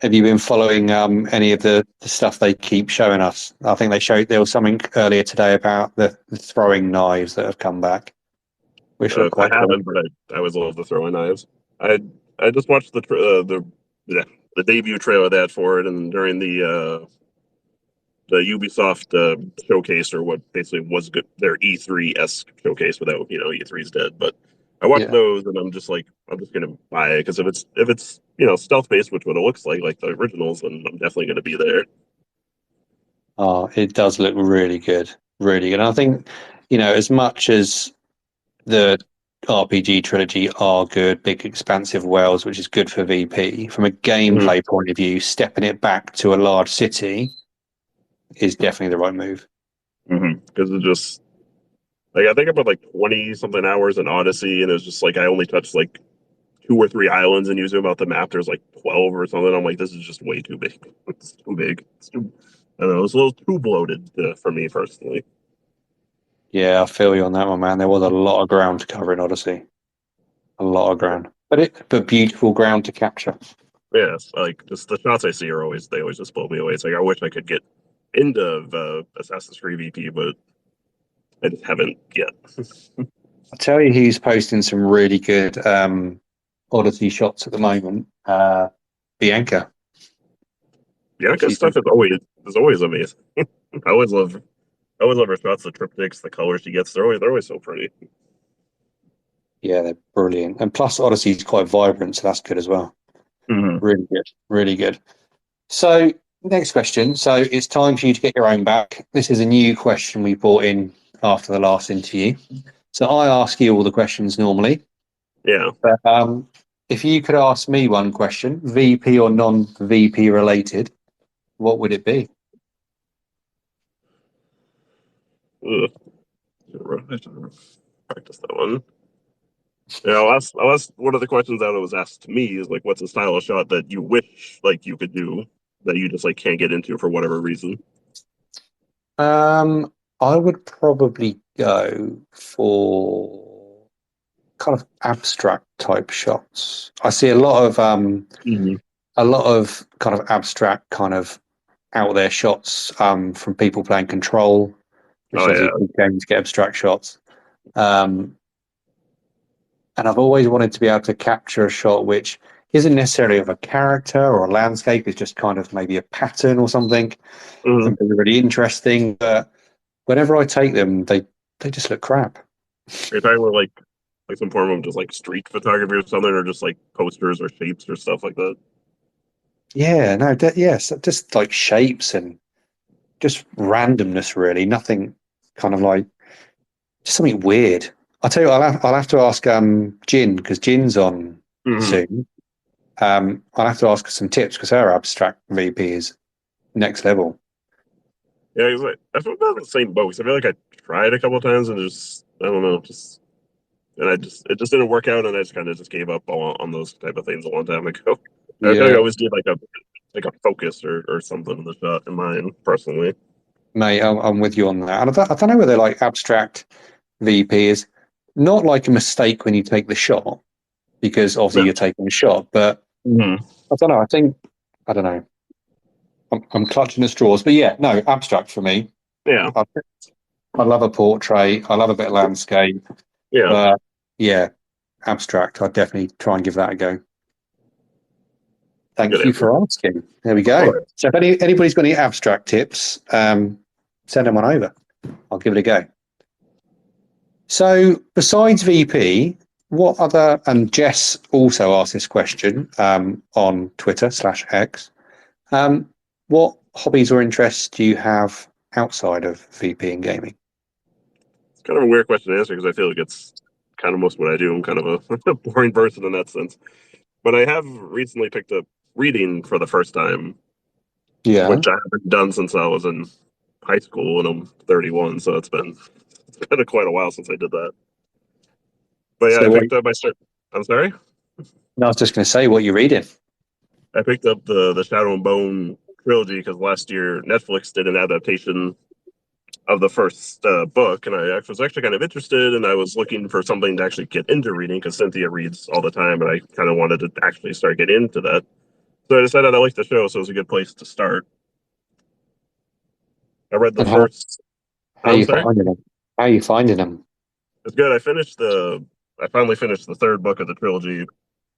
B: Have you been following any of the stuff they keep showing us? I think there was something earlier today about the throwing knives that have come back, which look
A: I
B: quite cool.
A: haven't, but I always love the throwing knives. I I just watched yeah, the debut trailer of that for it, and during the Ubisoft showcase, or what basically was good, their E3 esque showcase, without E3's dead. But I watched
B: Yeah.
A: those, and I'm just gonna buy it because if it's stealth based, which what it looks like the originals, then I'm definitely gonna be there.
B: Oh, it does look really good, really good. And I think, as much as the RPG trilogy are good, big, expansive worlds, which is good for VP, from a
A: Mm-hmm.
B: gameplay point of view, stepping it back to a large city is definitely the right move.
A: Because it just like I think about like 20 something hours in Odyssey, and it's just like I only touched like two or three islands, and you zoom out the map, there's like 12 or something. I'm like, this is just way too big. It's too big. I don't know. It's a little too bloated for me personally.
B: Yeah, I feel you on that one, man. There was a lot of ground to cover in Odyssey, a lot of ground, but beautiful ground to capture.
A: Yes, like just the shots I see are always they always just blow me away. It's like I wish I could get into Assassin's Creed VP, but I just haven't yet.
B: I tell you, he's posting some really good Odyssey shots at the moment. Bianca,
A: Bianca's
B: she's
A: stuff is always amazing. I always love I always love her shots, the triptychs, the colors she gets. They're always so pretty.
B: yeah, they're brilliant. And plus, Odyssey's quite vibrant, so that's good as well.
A: hmm
B: Really good, really good. So, next question. So, it's time for you to get your own back. This is a new question we brought in after the last interview. So, I ask you all the questions normally,
A: Yeah.
B: but if you could ask me one question, VP or non-VP related, what would it be?
A: Ugh. I should practice that one. Yeah, I'll ask one of the questions that was asked to me is like, what's a style of shot that you wish like you could do that you just like can't get into for whatever reason?
B: I would probably go for kind of abstract type shots. I see
A: hmm
B: a lot of kind of abstract kind of out there shots from people playing Control, which is
A: Oh
B: obviously
A: yeah.
B: a good game to get abstract shots. Um, and I've always wanted to be able to capture a shot which isn't necessarily of a character or a landscape, it's just kind of maybe a pattern or something
A: hmm
B: and be really interesting. But whenever I take them, they just look crap.
A: Are you talking about like some form of just like street photography or something, or just like posters or shapes or stuff like that?
B: Yeah, no, yes, just like shapes and just randomness, really. Nothing kind of like just something weird. I'll tell you, what, I'll have to ask Jin because Jin's on
A: hmm
B: soon. I'll have to ask her some tips because her abstract VP is next level.
A: Yeah, he's like I feel about the same boat. 'Cause I feel like I tried a couple of times and just I don't know, just and it just didn't work out, and I just kind of just gave up on those type of things a long time ago. I feel like I
B: Yeah,
A: always did like a focus or something in the shot in mine personally.
B: Mate, I'm with you on that. And I don't know whether like abstract VP is not like a mistake when you take the shot, because obviously you're taking a shot, but
A: Mhm.
B: I don't know. I don't know. I'm clutching at straws, but yeah, no, abstract for me.
A: Yeah,
B: I, I love a portrait. I love a bit of landscape,
A: yeah,
B: but yeah, abstract. I'd definitely try and give that a go.
A: good
B: Thank you
A: answer.
B: for asking. There we
A: Of
B: go.
A: course.
B: So if anybody's got any abstract tips, send them on over. I'll give it a go. So besides VP, what other, and Jess also asked this question on Twitter/X, what hobbies or interests do you have outside of VP and gaming?
A: It's kind of a weird question to answer because I feel like it's kind of most what I do. I'm kind of a boring person in that sense. But I have recently picked up reading for the first time,
B: Yeah.
A: which I haven't done since I was in high school, and I'm 31, so it's been quite a while since I did that. But yeah,
B: So what,
A: I'm sorry.
B: no, I was just going to say what you're reading.
A: I picked up the Shadow and Bone trilogy because last year Netflix did an adaptation of the first book, and I was actually kind of interested, and I was looking for something to actually get into reading because Cynthia reads all the time, and I kind of wanted to actually start getting into that. So I decided I liked the show, so it was a good place to start. I read the
B: And how,
A: first.
B: how
A: I'm
B: you
A: sorry.
B: finding them? How you finding them?
A: It's good. I finally finished the third book of the trilogy,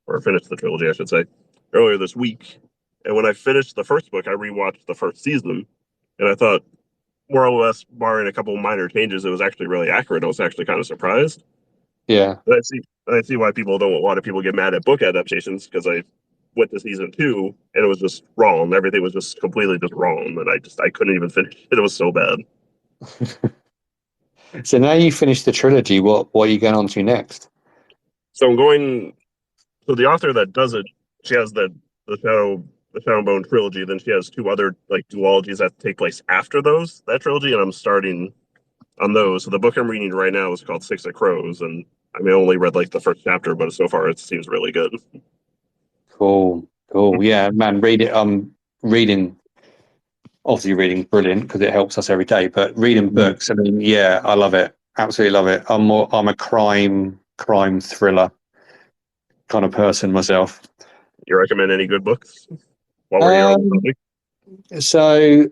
A: or finished the trilogy, I should say, earlier this week. And when I finished the first book, I rewatched the first season, and I thought, more or less, barring a couple minor changes, it was actually really accurate. I was actually kind of surprised.
B: Yeah.
A: But I see why people don't. A lot of people get mad at book adaptations because I went to season two and it was just wrong. Everything was just completely just wrong, and I couldn't even finish it. It was so bad.
B: So now you finished the trilogy. What are you going on to next?
A: So I'm going. So the author that does it, she has the Shadow and Bone trilogy. Then she has two other like duologies that take place after that trilogy, and I'm starting on those. So the book I'm reading right now is called Six of Crows, and I mean I only read like the first chapter, but so far it seems really good.
B: Cool. Cool. Yeah, man, read it. Reading, obviously reading brilliant because it helps us every day, but reading
A: Mhm.
B: books, I mean, yeah, I love it. Absolutely love it. I'm a crime thriller kind of person myself.
A: You recommend any good books while we're here on the
B: Um,
A: topic?
B: so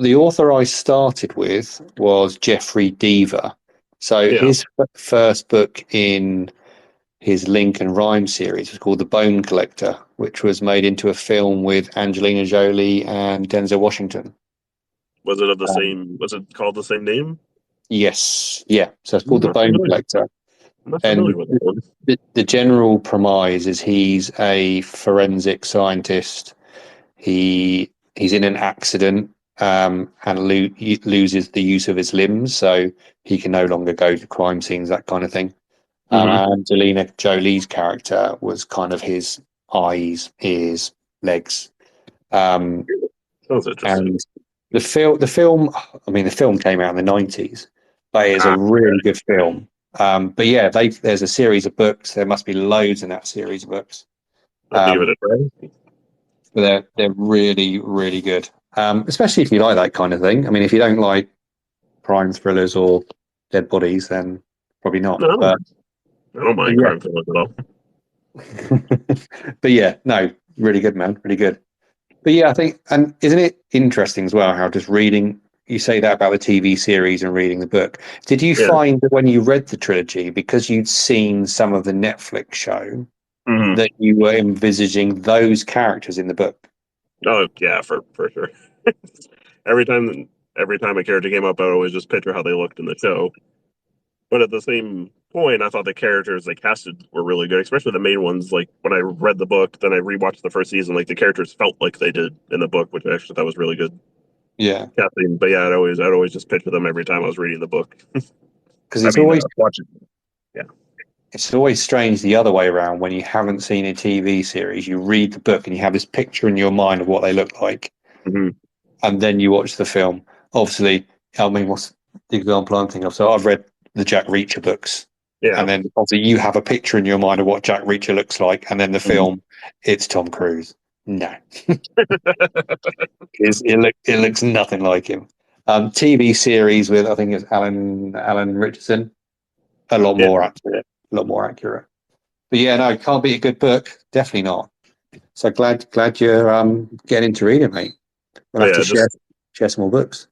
B: the author I started with was Jeffrey Deaver. So
A: Yeah.
B: his first book in his Lincoln Rhyme series was called The Bone Collector, which was made into a film with Angelina Jolie and Denzel Washington.
A: Was it of the
B: Um,
A: same? Was it called the same name?
B: yes, yeah. So it's called
A: I'm
B: The
A: not
B: Bone
A: familiar.
B: Collector.
A: I'm not
B: And
A: familiar with that one.
B: the general premise is he's a forensic scientist. He's in an accident and loses the use of his limbs, so he can no longer go to crime scenes, that kind of thing.
A: Hmm.
B: Angelina Jolie's character was kind of his eyes, ears, legs. Um,
A: Sounds interesting.
B: and the film, I mean, the film came out in the 90s, but it is a
A: Ah,
B: really good film. But yeah, there's a series of books. There must be loads in that series of books.
A: I have to give it
B: Um,
A: a try.
B: but they're really, really good. Especially if you like that kind of thing. I mean, if you don't like crime thrillers or dead bodies, then probably not.
A: No, I don't
B: But
A: mind crime thrillers at all.
B: yeah, but yeah, no, really good, man, really good. But yeah, I think, and isn't it interesting as well how just reading, you say that about the TV series and reading the book. Did you
A: Yeah.
B: find that when you read the trilogy, because you'd seen some of the Netflix show,
A: Hmm.
B: that you were envisaging those characters in the book?
A: Oh yeah, for sure. every time every time a character came up, I would always just picture how they looked in the show. But at the same point, I thought the characters they casted were really good, especially the main ones. Like when I read the book, then I rewatched the first season. Like the characters felt like they did in the book, which I actually thought was really good
B: Yeah,
A: casting. But yeah, I'd always just picture them every time I was reading the book.
B: because
A: I mean, watching. Yeah.
B: it's always strange the other way around when you haven't seen a TV series. You read the book and you have this picture in your mind of what they look like,
A: Hmm.
B: and then you watch the film. Obviously, I mean, what's the example I'm thinking of? So I've read the Jack Reacher books,
A: Yeah.
B: and then obviously you have a picture in your mind of what Jack Reacher looks like, and then the
A: Mhm.
B: film, it's Tom Cruise. No, it looks nothing like him. TV series with I think it's Alan Richardson. A lot
A: Yeah,
B: more accurate. A lot more accurate. But yeah, no, can't beat a good book. Definitely not. So glad you're getting into reading, mate. We'll have to
A: yeah, just
B: share some more books.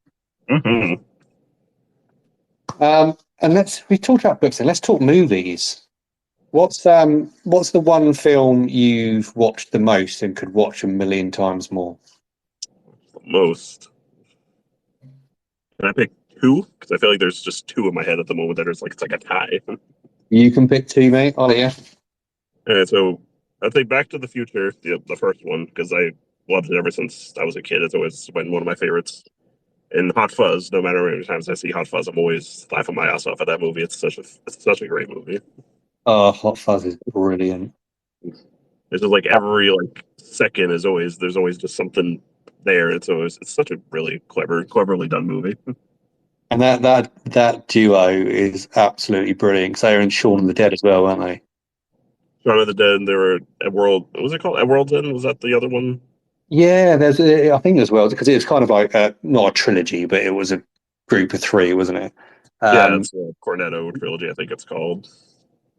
A: mhm.
B: And we talked about books and let's talk movies. What's the one film you've watched the most and could watch a million times more?
A: Most. Can I pick two? Because I feel like there's just two in my head at the moment that is like it's like a tie.
B: You can pick two, mate. Oh yeah.
A: And so I think Back to the Future, the first one, because I loved it ever since I was a kid. It's always been one of my favorites. And Hot Fuzz, no matter how many times I see Hot Fuzz, I'm always laughing my ass off at that movie. It's such a great movie.
B: Oh, Hot Fuzz is brilliant.
A: It's just like every like second is always there's always just something there. It's such a really cleverly done movie.
B: And that duo is absolutely brilliant because they were in Shaun of the Dead as well, weren't they?
A: Shaun of the Dead, they were at World. What was it called? At World's End? Was that the other one?
B: Yeah, I think as well because it was kind of like not a trilogy, but it was a group of three, wasn't it?
A: Yeah,
B: Um,
A: it's the Cornetto trilogy. I think it's called.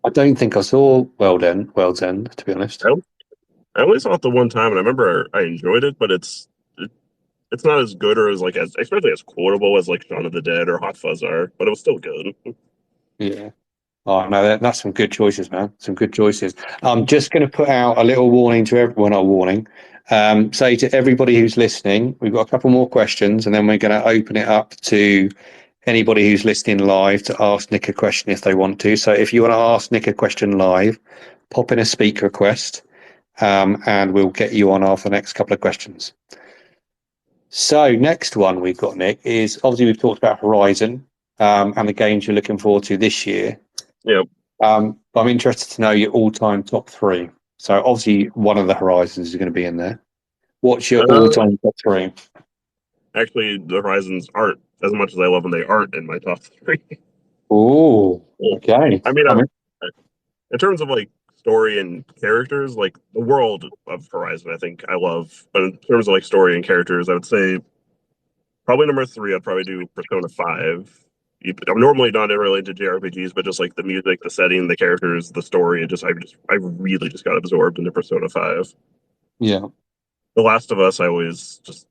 B: I don't think I saw World's End, to be honest.
A: I, I only saw it the one time, and I remember I enjoyed it, but it's not as good or as like as especially as quotable as like Shaun of the Dead or Hot Fuzz are, but it was still good.
B: Yeah. Oh no, that's some good choices, man. Some good choices. I'm just going to put out a little warning to everyone. A warning. Say to everybody who's listening, we've got a couple more questions, and then we're going to open it up to anybody who's listening live to ask Nick a question if they want to. So if you want to ask Nick a question live, pop in a speak request, and we'll get you on after the next couple of questions. So next one we've got, Nick, is obviously we've talked about Horizon and the games you're looking forward to this year.
A: Yeah.
B: But I'm interested to know your all-time top three. So obviously one of the Horizons is going to be in there. What's your
A: Uh,
B: all-time top three?
A: Actually, the Horizons aren't as much as I love them. They aren't in my top three.
B: Oh, okay.
A: I mean,
B: I mean,
A: in terms of like story and characters, like the world of Horizon, I think I love. But in terms of like story and characters, I would say probably number three. I'd probably do Persona 5. I'm normally not really into JRPGs, but just like the music, the setting, the characters, the story, I really just got absorbed into Persona 5.
B: yeah.
A: The Last of Us, I always just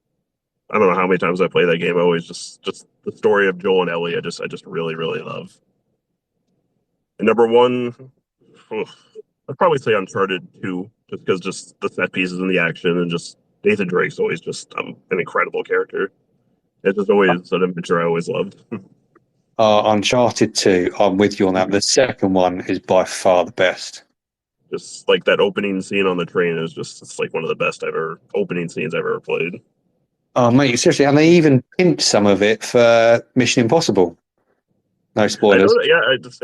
A: I don't know how many times I play that game. I always just the story of Joel and Ellie. I just really love. And number one, I'd probably say Uncharted 2, just because just the set pieces and the action and just Nathan Drake's always just an incredible character. It's just always an adventure I always loved.
B: Uncharted 2, I'm with you on that. The second one is by far the best.
A: Just like that opening scene on the train is just it's like one of the best ever opening scenes I've ever played.
B: Oh, mate, seriously. And they even pimped some of it for Mission Impossible. No
A: I know
B: spoilers.
A: that. Yeah, I just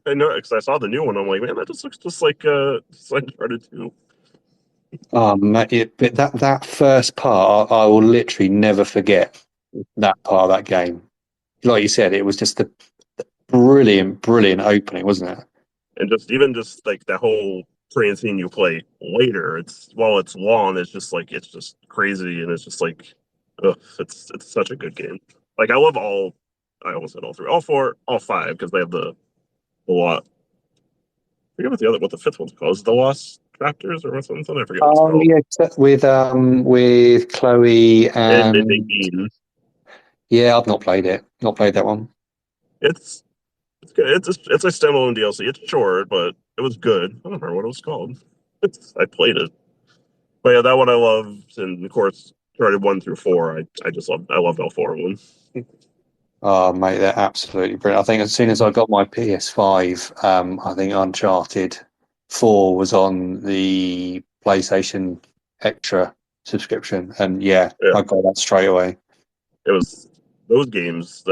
A: I know because I saw the new one. I'm like, man, that just looks just like Uncharted 2.
B: Mate, but that first part, I will literally never forget that part of that game. Like you said, it was just a brilliant opening, wasn't it?
A: And just even just like that whole train scene you play later, it's while it's long, it's just crazy and it's just like ugh, it's such a good game. Like I love all I almost said all three, all four, all five, because they have the lot. I forget what the fifth one's called. Is it the Lost Chapters or something? I forget what it's
B: Oh
A: called.
B: yeah, with Chloe
A: And they
B: and
A: mean
B: yeah, I've not played it. Not played that one.
A: it's it's good. It's a standalone DLC. It's short, but it was good. I don't remember what it was called. I played it. But yeah, that one I loved, and of course, started 1 through 4. I loved all four of them.
B: Oh mate, they're absolutely brilliant. I think as soon as I got my PS5, I think Uncharted 4 was on the PlayStation Extra subscription, and yeah,
A: Yeah,
B: I got that straight away.
A: it was those games.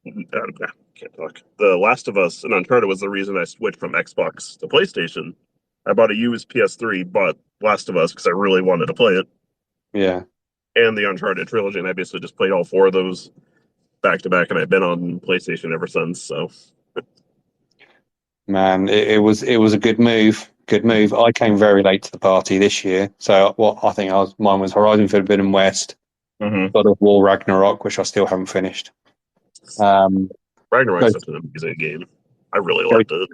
A: Can't talk. The Last of Us and Uncharted was the reason I switched from Xbox to PlayStation. I bought a used PS3, bought Last of Us because I really wanted to play it,
B: Yeah.
A: and the Uncharted trilogy, and I basically just played all four of those back to back, and I've been on PlayStation ever since. So
B: Man, it was a good move. Good move. I came very late to the party this year, so what I think mine was Horizon Forbidden West, God of War Ragnarok, which I still haven't finished.
A: Ragnarok's such an amazing game. I really loved it.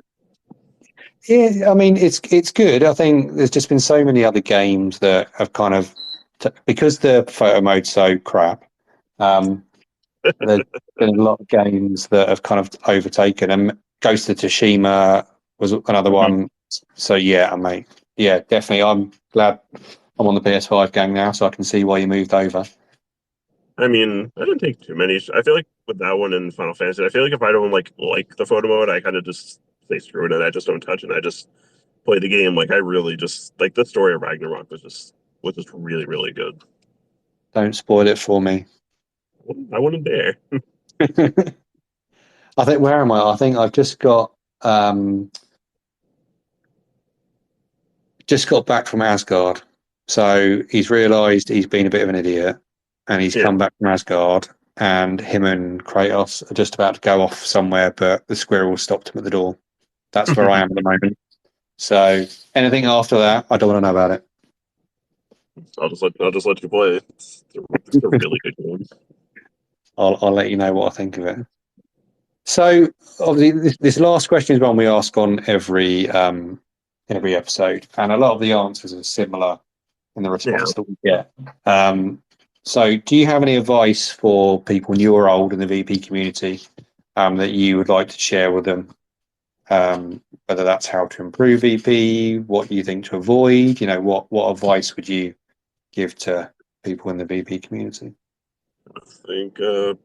B: Yeah, I mean, it's good. I think there's just been so many other games that have kind of, because the photo mode's so crap, there's been a lot of games that have kind of overtaken. And Ghost of Tsushima was another one. So yeah, mate. Yeah, definitely. I'm glad I'm on the PS5 game now, so I can see why you moved over.
A: I mean, I didn't take too many. I feel like with that one in Final Fantasy, I feel like if I don't like the photo mode, I kind of just say screw it and I just don't touch it. I just play the game. Like I really just like the story of Ragnarok was just really really good.
B: Don't spoil it for me.
A: I wouldn't dare.
B: I think, where am I? I think I've just got back from Asgard. So he's realised he's been a bit of an idiot, and he's come back from Asgard. And him and Kratos are just about to go off somewhere, but the squirrel stopped him at the door. That's where I am at the moment. So anything after that, I don't want to know about it.
A: I'll just let you play. It's a really good game.
B: I'll let you know what I think of it. So obviously, this last question is one we ask on every episode, and a lot of the answers are similar in the response that we get. So, do you have any advice for people new or old in the VP community that you would like to share with them? Whether that's how to improve VP, what you think to avoid, what advice would you give to people in the VP community?
A: I think I'd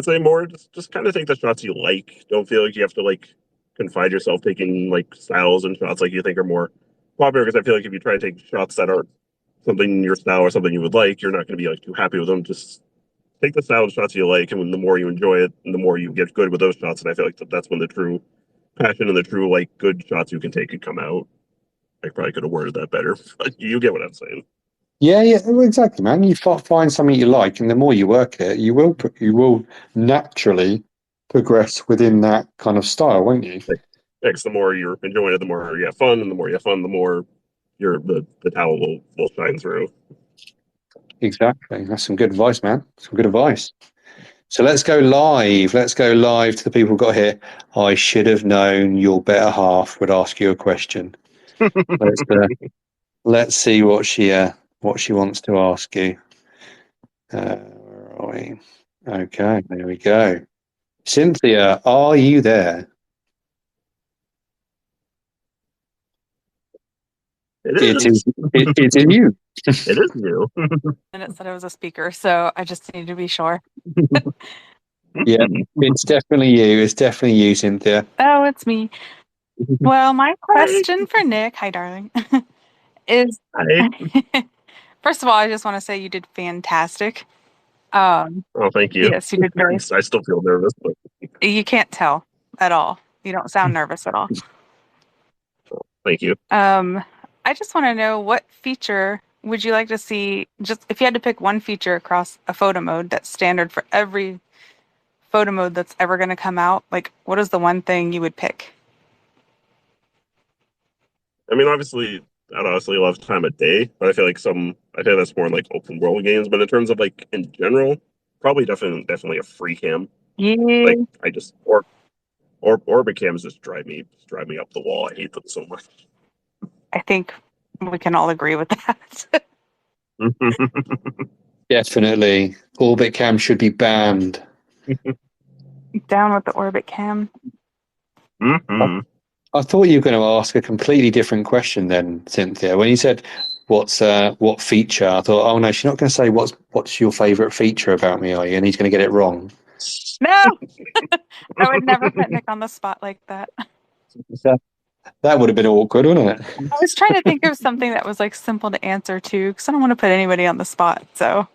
A: say more just kind of take the shots you like. Don't feel like you have to like confide yourself taking like styles and shots like you think are more popular. Because I feel like if you try to take shots that aren't something in your style or something you would like, you're not going to be like too happy with them. Just take the style of shots you like, and the more you enjoy it, and the more you get good with those shots. And I feel like that's when the true passion and the true like good shots you can take could come out. I probably could have worded that better, but you get what I'm saying.
B: Yeah, well, exactly, man. You find something you like, and the more you work it, you will naturally progress within that kind of style, won't you?
A: Yeah, because the more you're enjoying it, the more you have fun, and the more you have fun, the more the talent will shine through.
B: Exactly. That's some good advice, man. Some good advice. So let's go live. Let's go live to the people who got here. I should have known your better half would ask you a question. Let's see what she wants to ask you. Where are we? Okay, there we go. Cynthia, are you there?
A: It is.
B: It is you.
A: It is you.
C: And it said I was a speaker, so I just need to be sure.
B: Yeah, it's definitely you. It's definitely you, Cynthia.
C: Oh, it's me. Well, my question for Nick, hi darling, is
A: Hi.
C: first of all, I just want to say you did fantastic.
A: Oh, thank you.
C: Yes, you did very.
A: I still feel nervous, but
C: You can't tell at all. You don't sound nervous at all.
A: thank you.
C: I just want to know, what feature would you like to see? Just if you had to pick one feature across a photo mode that's standard for every photo mode that's ever going to come out, like what is the one thing you would pick?
A: I mean, obviously, I'd honestly love time of day, but I feel that's more in like open world games. But in terms of like in general, probably definitely a free cam.
C: Yeah.
A: Like I just or orbit cams just drive me up the wall. I hate them so much.
C: I think we can all agree with that.
B: Definitely. Orbit cam should be banned.
C: Down with the orbit cam.
A: Mm-hmm.
B: I thought you were going to ask a completely different question then, Cynthia. When you said what feature, I thought, oh no, she's not going to say what's your favourite feature about me, are you? And he's going to get it wrong.
C: No, I would never put Nick on the spot like that.
B: That would have been awkward, wouldn't it?
C: I was trying to think of something that was like simple to answer too, because I don't want to put anybody on the spot. So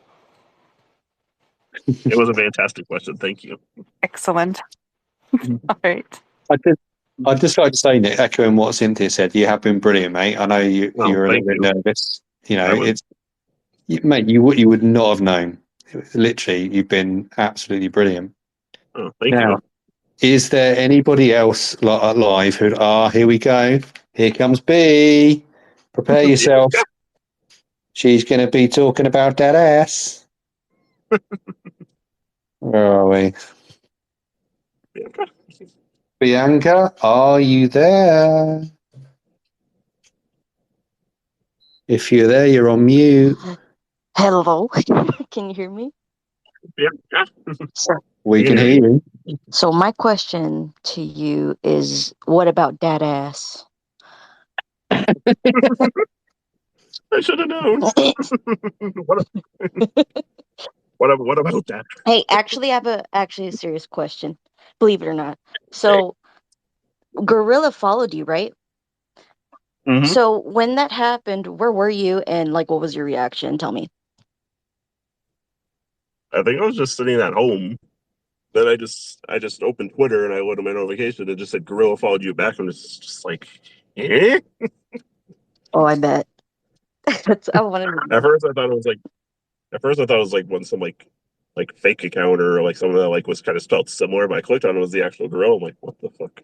A: It was a fantastic question. Thank you.
C: excellent. All right.
B: I'd just like to say, Nick, echoing what Cynthia said, you have been brilliant, mate. I know you're a little bit nervous. Mate, you would not have known. Literally, you've been absolutely brilliant.
A: Oh, thank you.
B: Is there anybody else live who? Here we go. Here comes B. Prepare yourself. She's going to be talking about that ass. Where are we?
A: Bianca?
B: Bianca, are you there? If you're there, you're on mute.
D: Hello, can you hear me?
A: Bianca?
B: We can hear you.
D: So my question to you is, what about that ass?
A: I should have known. What about that?
D: Hey, actually, I have a serious question. Believe it or not. So, Gorilla followed you, right?
A: Mm-hmm.
D: So when that happened, where were you, and like, what was your reaction? Tell me.
A: I think I was just sitting at home. Then I just opened Twitter and I looked at my notification and it just said Gorilla followed you back. I'm just like, eh?
D: Oh, I bet. I wanted to know.
A: At first I thought it was like some like fake account or like something that like was kind of spelled similar, but I clicked on it, was the actual Gorilla. I'm like, what the fuck?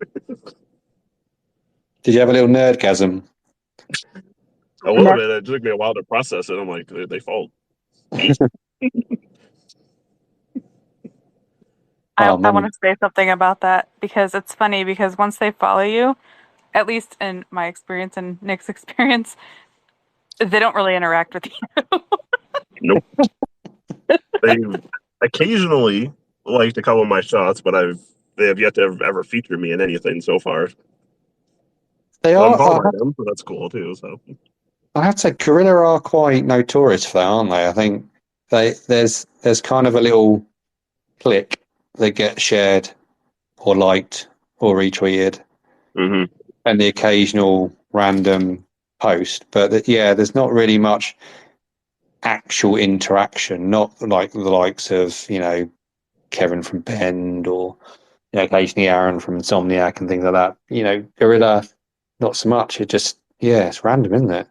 B: Did you have a little nerdgasm?
A: A little bit. It took me a while to process it. I'm like, they followed.
C: I
B: Oh, man.
C: want to say something about that because it's funny because once they follow you, at least in my experience and Nick's experience, they don't really interact with you.
A: Nope. They've occasionally liked a couple of my shots, but they have yet to ever feature me in anything so far.
B: They
A: So I'm
B: are.
A: following them, so that's cool too. So
B: I have to say, Gorilla are quite notorious for that, aren't they? I think there's kind of a little click that gets shared or liked or retweeted,
A: mm-hmm.
B: and the occasional random post. But yeah, there's not really much actual interaction. Not like the likes of Kevin from Bend or occasionally Aaron from Insomniac and things like that. Gorilla, not so much. It's random, isn't it?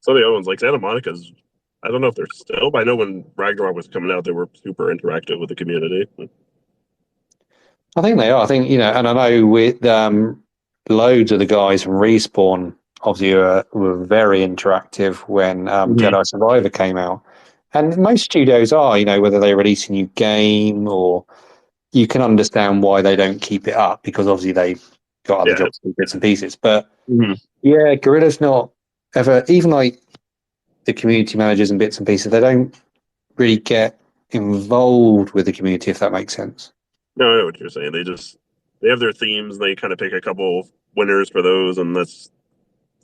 A: Some of the other ones, like Santa Monica's, I don't know if they're still, but I know when Ragnarok was coming out, they were super interactive with the community.
B: I think they are. I think, and I know with loads of the guys from Respawn obviously were very interactive when Jedi Survivor came out. And most studios are, whether they release a new game or you can understand why they don't keep it up because obviously they've got other jobs to do bits and pieces. But yeah, Gorilla's not ever, even like the community managers and bits and pieces, they don't really get involved with the community, if that makes sense.
A: No, I know what you're saying. They have their themes. They kind of pick a couple winners for those, and that's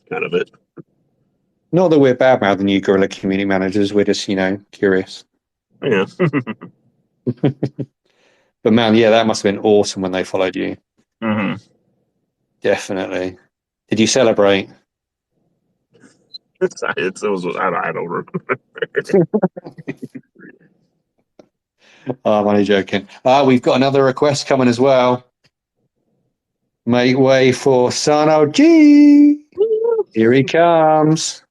A: kind of it.
B: Not that we're bad mouthing you, Gorilla community managers. We're just, curious.
A: Yeah.
B: But man, yeah, that must have been awesome when they followed you.
A: Mm-hmm.
B: Definitely. Did you celebrate?
A: It was I don't remember.
B: Oh, I'm only joking. We've got another request coming as well. Make way for Son OG. Here he comes.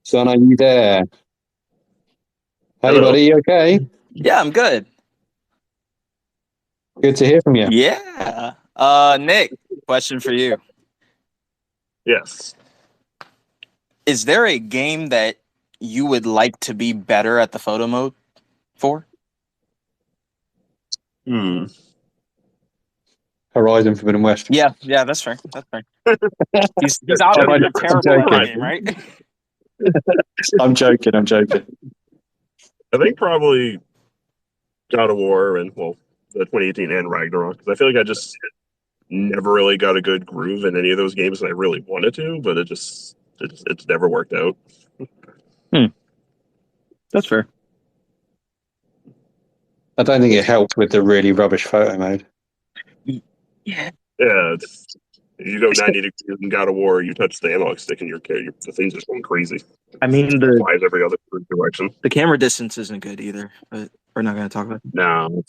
B: Son, are you there? Hey,
A: Hello.
B: buddy, you okay?
E: Yeah, I'm good.
B: Good to hear from you.
E: Yeah. Nick, question for you.
A: Yes.
E: Is there a game that you would like to be better at the photo mode for?
B: Horizon Forbidden West.
E: Yeah, that's fair. That's fair. He's obviously terrible at the game, right?
B: I'm joking.
A: I think probably God of War and the 2018 and Ragnarok, because I feel like I just never really got a good groove in any of those games, and I really wanted to, but it's never worked out.
E: That's fair.
B: I don't think it helped with the really rubbish photo mode.
E: Yeah.
A: Yeah, if you go 90 degrees in God of War, you touch the analog stick and the thing's just going crazy.
E: I mean,
A: It flies every other direction.
E: The camera distance isn't good either, but we're not going to talk about it.
A: No,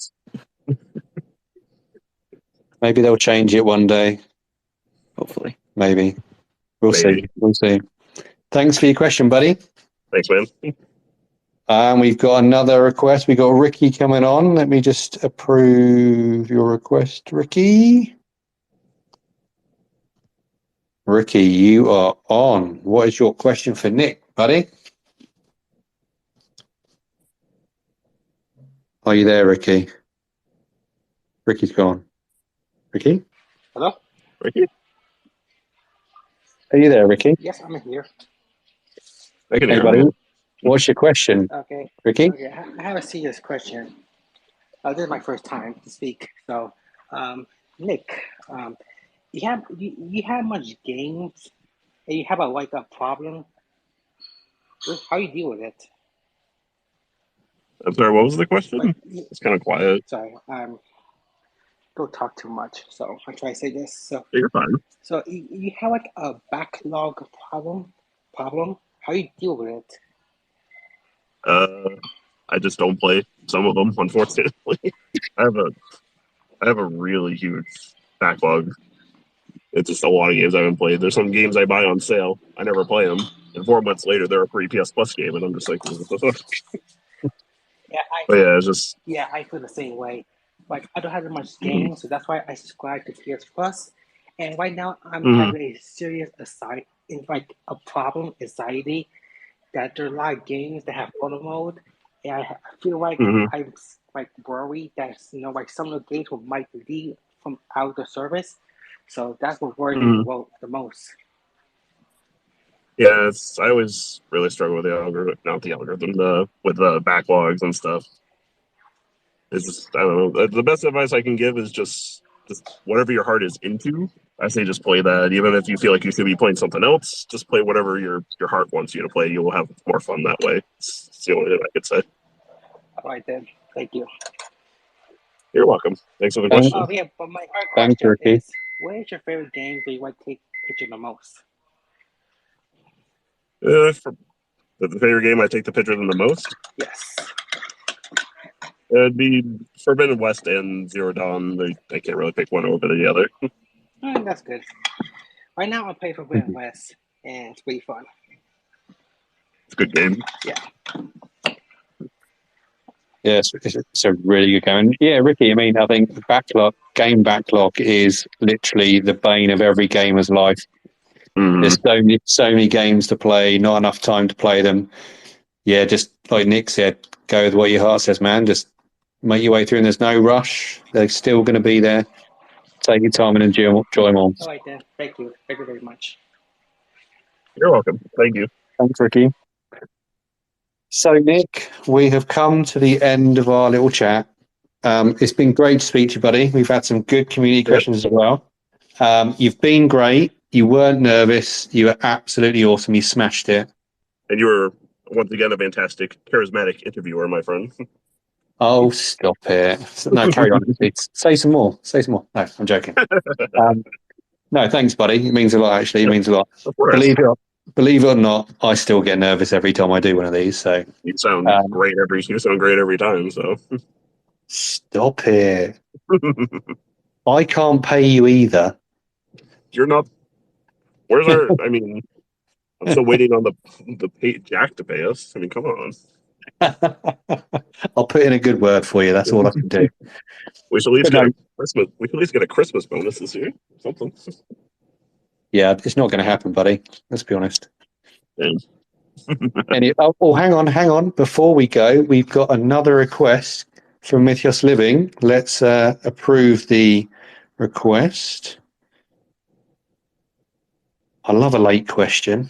B: Maybe they'll change it one day.
E: Hopefully.
B: Maybe. We'll see. Thanks for your question, buddy.
A: Thanks, man.
B: We've got another request. We got Ricky coming on. Let me just approve your request, Ricky. Ricky, you are on. What is your question for Nick, buddy? Are you there, Ricky? Ricky's gone. Ricky?
F: Hello?
A: Ricky,
B: Are you there, Ricky?
F: Yes, I'm here.
A: I can
B: Hey,
A: hear
B: buddy.
A: him.
B: What's your question,
F: Okay.
B: Ricky?
F: Okay. I have a serious question. This is my first time to speak. So, Nick, you have much games, and you have a problem. How you deal with it?
A: I'm sorry, what was the question?
F: Like,
A: It's kind of quiet.
F: sorry, don't talk too much. So I try to say this. So,
A: You're fine.
F: so you have like a backlog problem. How you deal with it?
A: I just don't play some of them, unfortunately. I have a really huge backlog. It's just a lot of games I haven't played. There's some games I buy on sale. I never play them. And 4 months later, they're a free PS Plus game. And I'm just like, what the fuck?
F: Yeah,
A: But yeah, it's just,
F: I feel the same way. Like I don't have that much games, so that's why I subscribe to PS Plus. And right now, I'm having a serious a problem, anxiety, that there are a lot of games that have photo mode, and I feel like I'm like worried that like some of the games might leave from out the service. So that's what worries me the most.
A: yeah, I always really struggle with the algorithm, not the algorithm, with the backlogs and stuff. It's just, I don't know. The best advice I can give is just whatever your heart is into. I say just play that. Even if you feel like you should be playing something else, just play whatever your heart wants you to play. You will have more fun that way. It's the only thing I could say.
F: All right then, thank you.
A: You're welcome. Thanks for the question.
F: Oh yeah, but my hard
B: Thanks,
F: question
B: Ricky.
F: is, what is your favorite game that you want to take picture the most?
A: For the favorite game I take the picture than the most,
F: Yes.
A: it'd be Forbidden West and Zero Dawn. I can't really pick one over the other.
F: That's good. Right now, I'm playing Forbidden West, and it's pretty fun.
A: It's a good game.
F: Yeah.
B: Yeah, it's a really good game. And yeah, Ricky, I mean, I think game backlog is literally the bane of every gamer's life. There's so many games to play, not enough time to play them. Yeah, just like Nick said, go with what your heart says, man. Just make your way through, and there's no rush. They're still going to be there. Take your time and enjoy them all.
F: All right then. Thank you. Thank you very much.
A: You're welcome. Thank you.
B: Thanks, Ricky. So, Nick, we have come to the end of our little chat. It's been great to speak to you, buddy. We've had some good community questions as well. You've been great. You weren't nervous. You were absolutely awesome. You smashed it.
A: And you were, once again, a fantastic, charismatic interviewer, my friend.
B: Oh, stop it. No, carry on. Say some more. Say some more. No, I'm joking. No, thanks, buddy. It means a lot, actually. It means a lot. Believe it or not, I still get nervous every time I do one of these. So
A: you sound great every time. So
B: stop it. I can't pay you either.
A: You're not. Where's our? I mean, I'm still waiting on the Jack to pay us. I mean, come on.
B: I'll put in a good word for you. That's all I can do.
A: We should at least get a Christmas. We should at least get a Christmas bonus this year. Something.
B: Yeah, it's not going to happen, buddy. Let's be honest.
A: Yeah.
B: Hang on. Before we go, we've got another request from Mythos Living. Let's approve the request. I love a late question.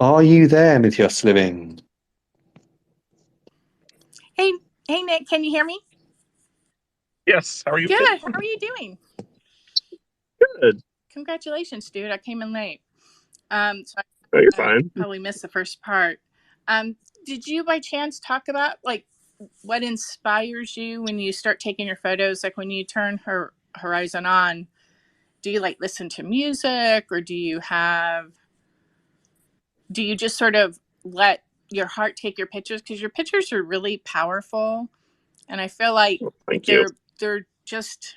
B: Are you there, Mythos Living?
G: Hey, Nick, can you hear me?
A: Yes. How are you?
G: Good. How are you doing?
A: Good.
G: Congratulations, dude. I came in late.
A: So you're fine.
G: Probably missed the first part. Did you by chance talk about like what inspires you when you start taking your photos? Like when you turn Horizon on, do you like listen to music, or do you just sort of let your heart take your pictures? Because your pictures are really powerful, and I feel like they're just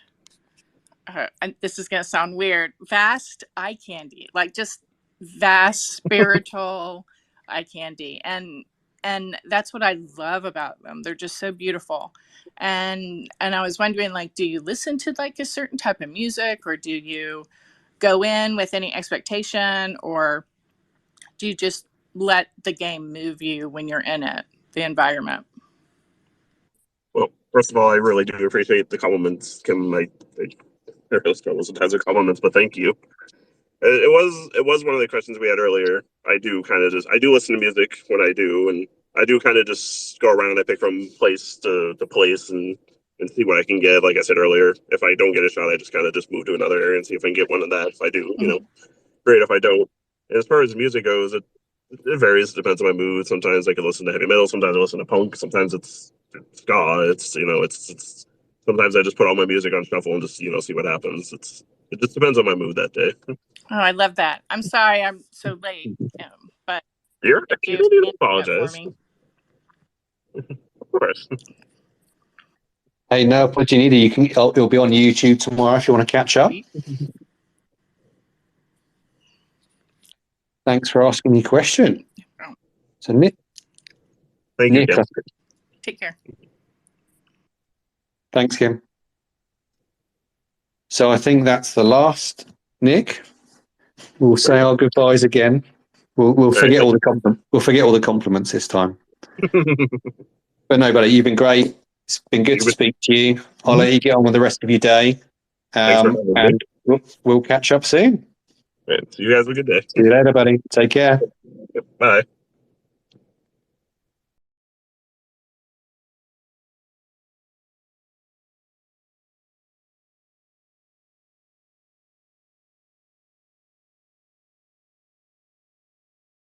G: and this is gonna sound weird, vast eye candy, like just vast spiritual eye candy, and that's what I love about them. They're just so beautiful. And I was wondering, like, do you listen to like a certain type of music, or do you go in with any expectation, or do you just let the game move you when you're in it, the environment?
A: Well, first of all, I really do appreciate the compliments, Kim. I really struggle sometimes with compliments, but thank you. It was one of the questions we had earlier. I do listen to music when I do, and I do kind of just go around. I pick from place to place and see what I can get. Like I said earlier, if I don't get a shot, I just kind of just move to another area and see if I can get one of that. If I do, great. If I don't, and as far as music goes, it varies. It depends on my mood. Sometimes I can listen to heavy metal. Sometimes I listen to punk. Sometimes it's ska. It's sometimes I just put all my music on shuffle and just see what happens. It just depends on my mood that day.
G: Oh, I love that. I'm sorry I'm so late, but
A: You don't need to apologize. Of course.
B: Hey, no, what you need? It'll be on YouTube tomorrow if you want to catch up. Thanks for asking your question. So Nick,
A: Thank you, Kim.
G: Take care.
B: Thanks, Kim. So I think that's the last. Nick, we'll say our goodbyes again. We'll forget all the compliments this time. But no, buddy, you've been great. It's been good to speak to you. I'll let you get on with the rest of your day. And we'll catch up soon.
A: Right. So you guys have a good day.
B: See you later, buddy. Take care.
A: Bye.